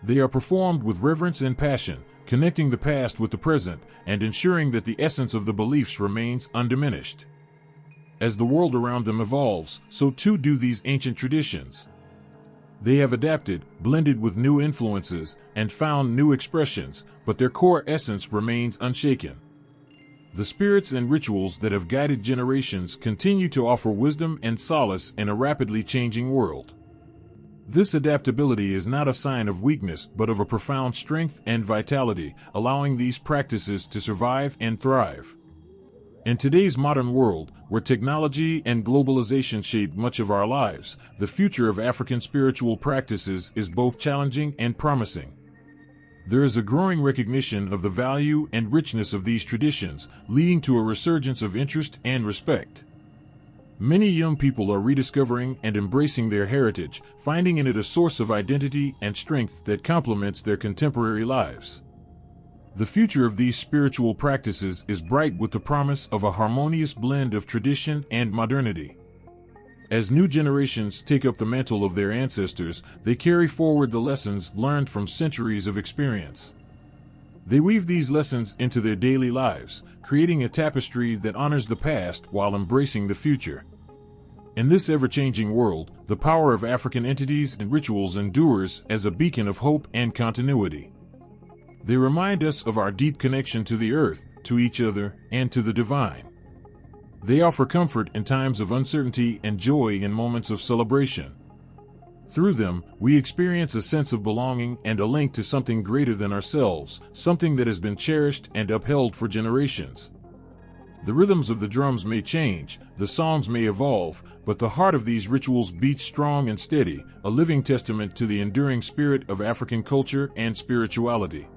They are performed with reverence and passion, connecting the past with the present, and ensuring that the essence of the beliefs remains undiminished. As the world around them evolves, so too do these ancient traditions. They have adapted, blended with new influences, and found new expressions, but their core essence remains unshaken. The spirits and rituals that have guided generations continue to offer wisdom and solace in a rapidly changing world. This adaptability is not a sign of weakness but of a profound strength and vitality, allowing these practices to survive and thrive. In today's modern world, where technology and globalization shape much of our lives, the future of African spiritual practices is both challenging and promising. There is a growing recognition of the value and richness of these traditions, leading to a resurgence of interest and respect. Many young people are rediscovering and embracing their heritage, finding in it a source of identity and strength that complements their contemporary lives. The future of these spiritual practices is bright with the promise of a harmonious blend of tradition and modernity. As new generations take up the mantle of their ancestors, they carry forward the lessons learned from centuries of experience. They weave these lessons into their daily lives, creating a tapestry that honors the past while embracing the future. In this ever-changing world, the power of African entities and rituals endures as a beacon of hope and continuity. They remind us of our deep connection to the earth, to each other, and to the divine. They offer comfort in times of uncertainty and joy in moments of celebration. Through them, we experience a sense of belonging and a link to something greater than ourselves, something that has been cherished and upheld for generations. The rhythms of the drums may change, the songs may evolve, but the heart of these rituals beats strong and steady, a living testament to the enduring spirit of African culture and spirituality.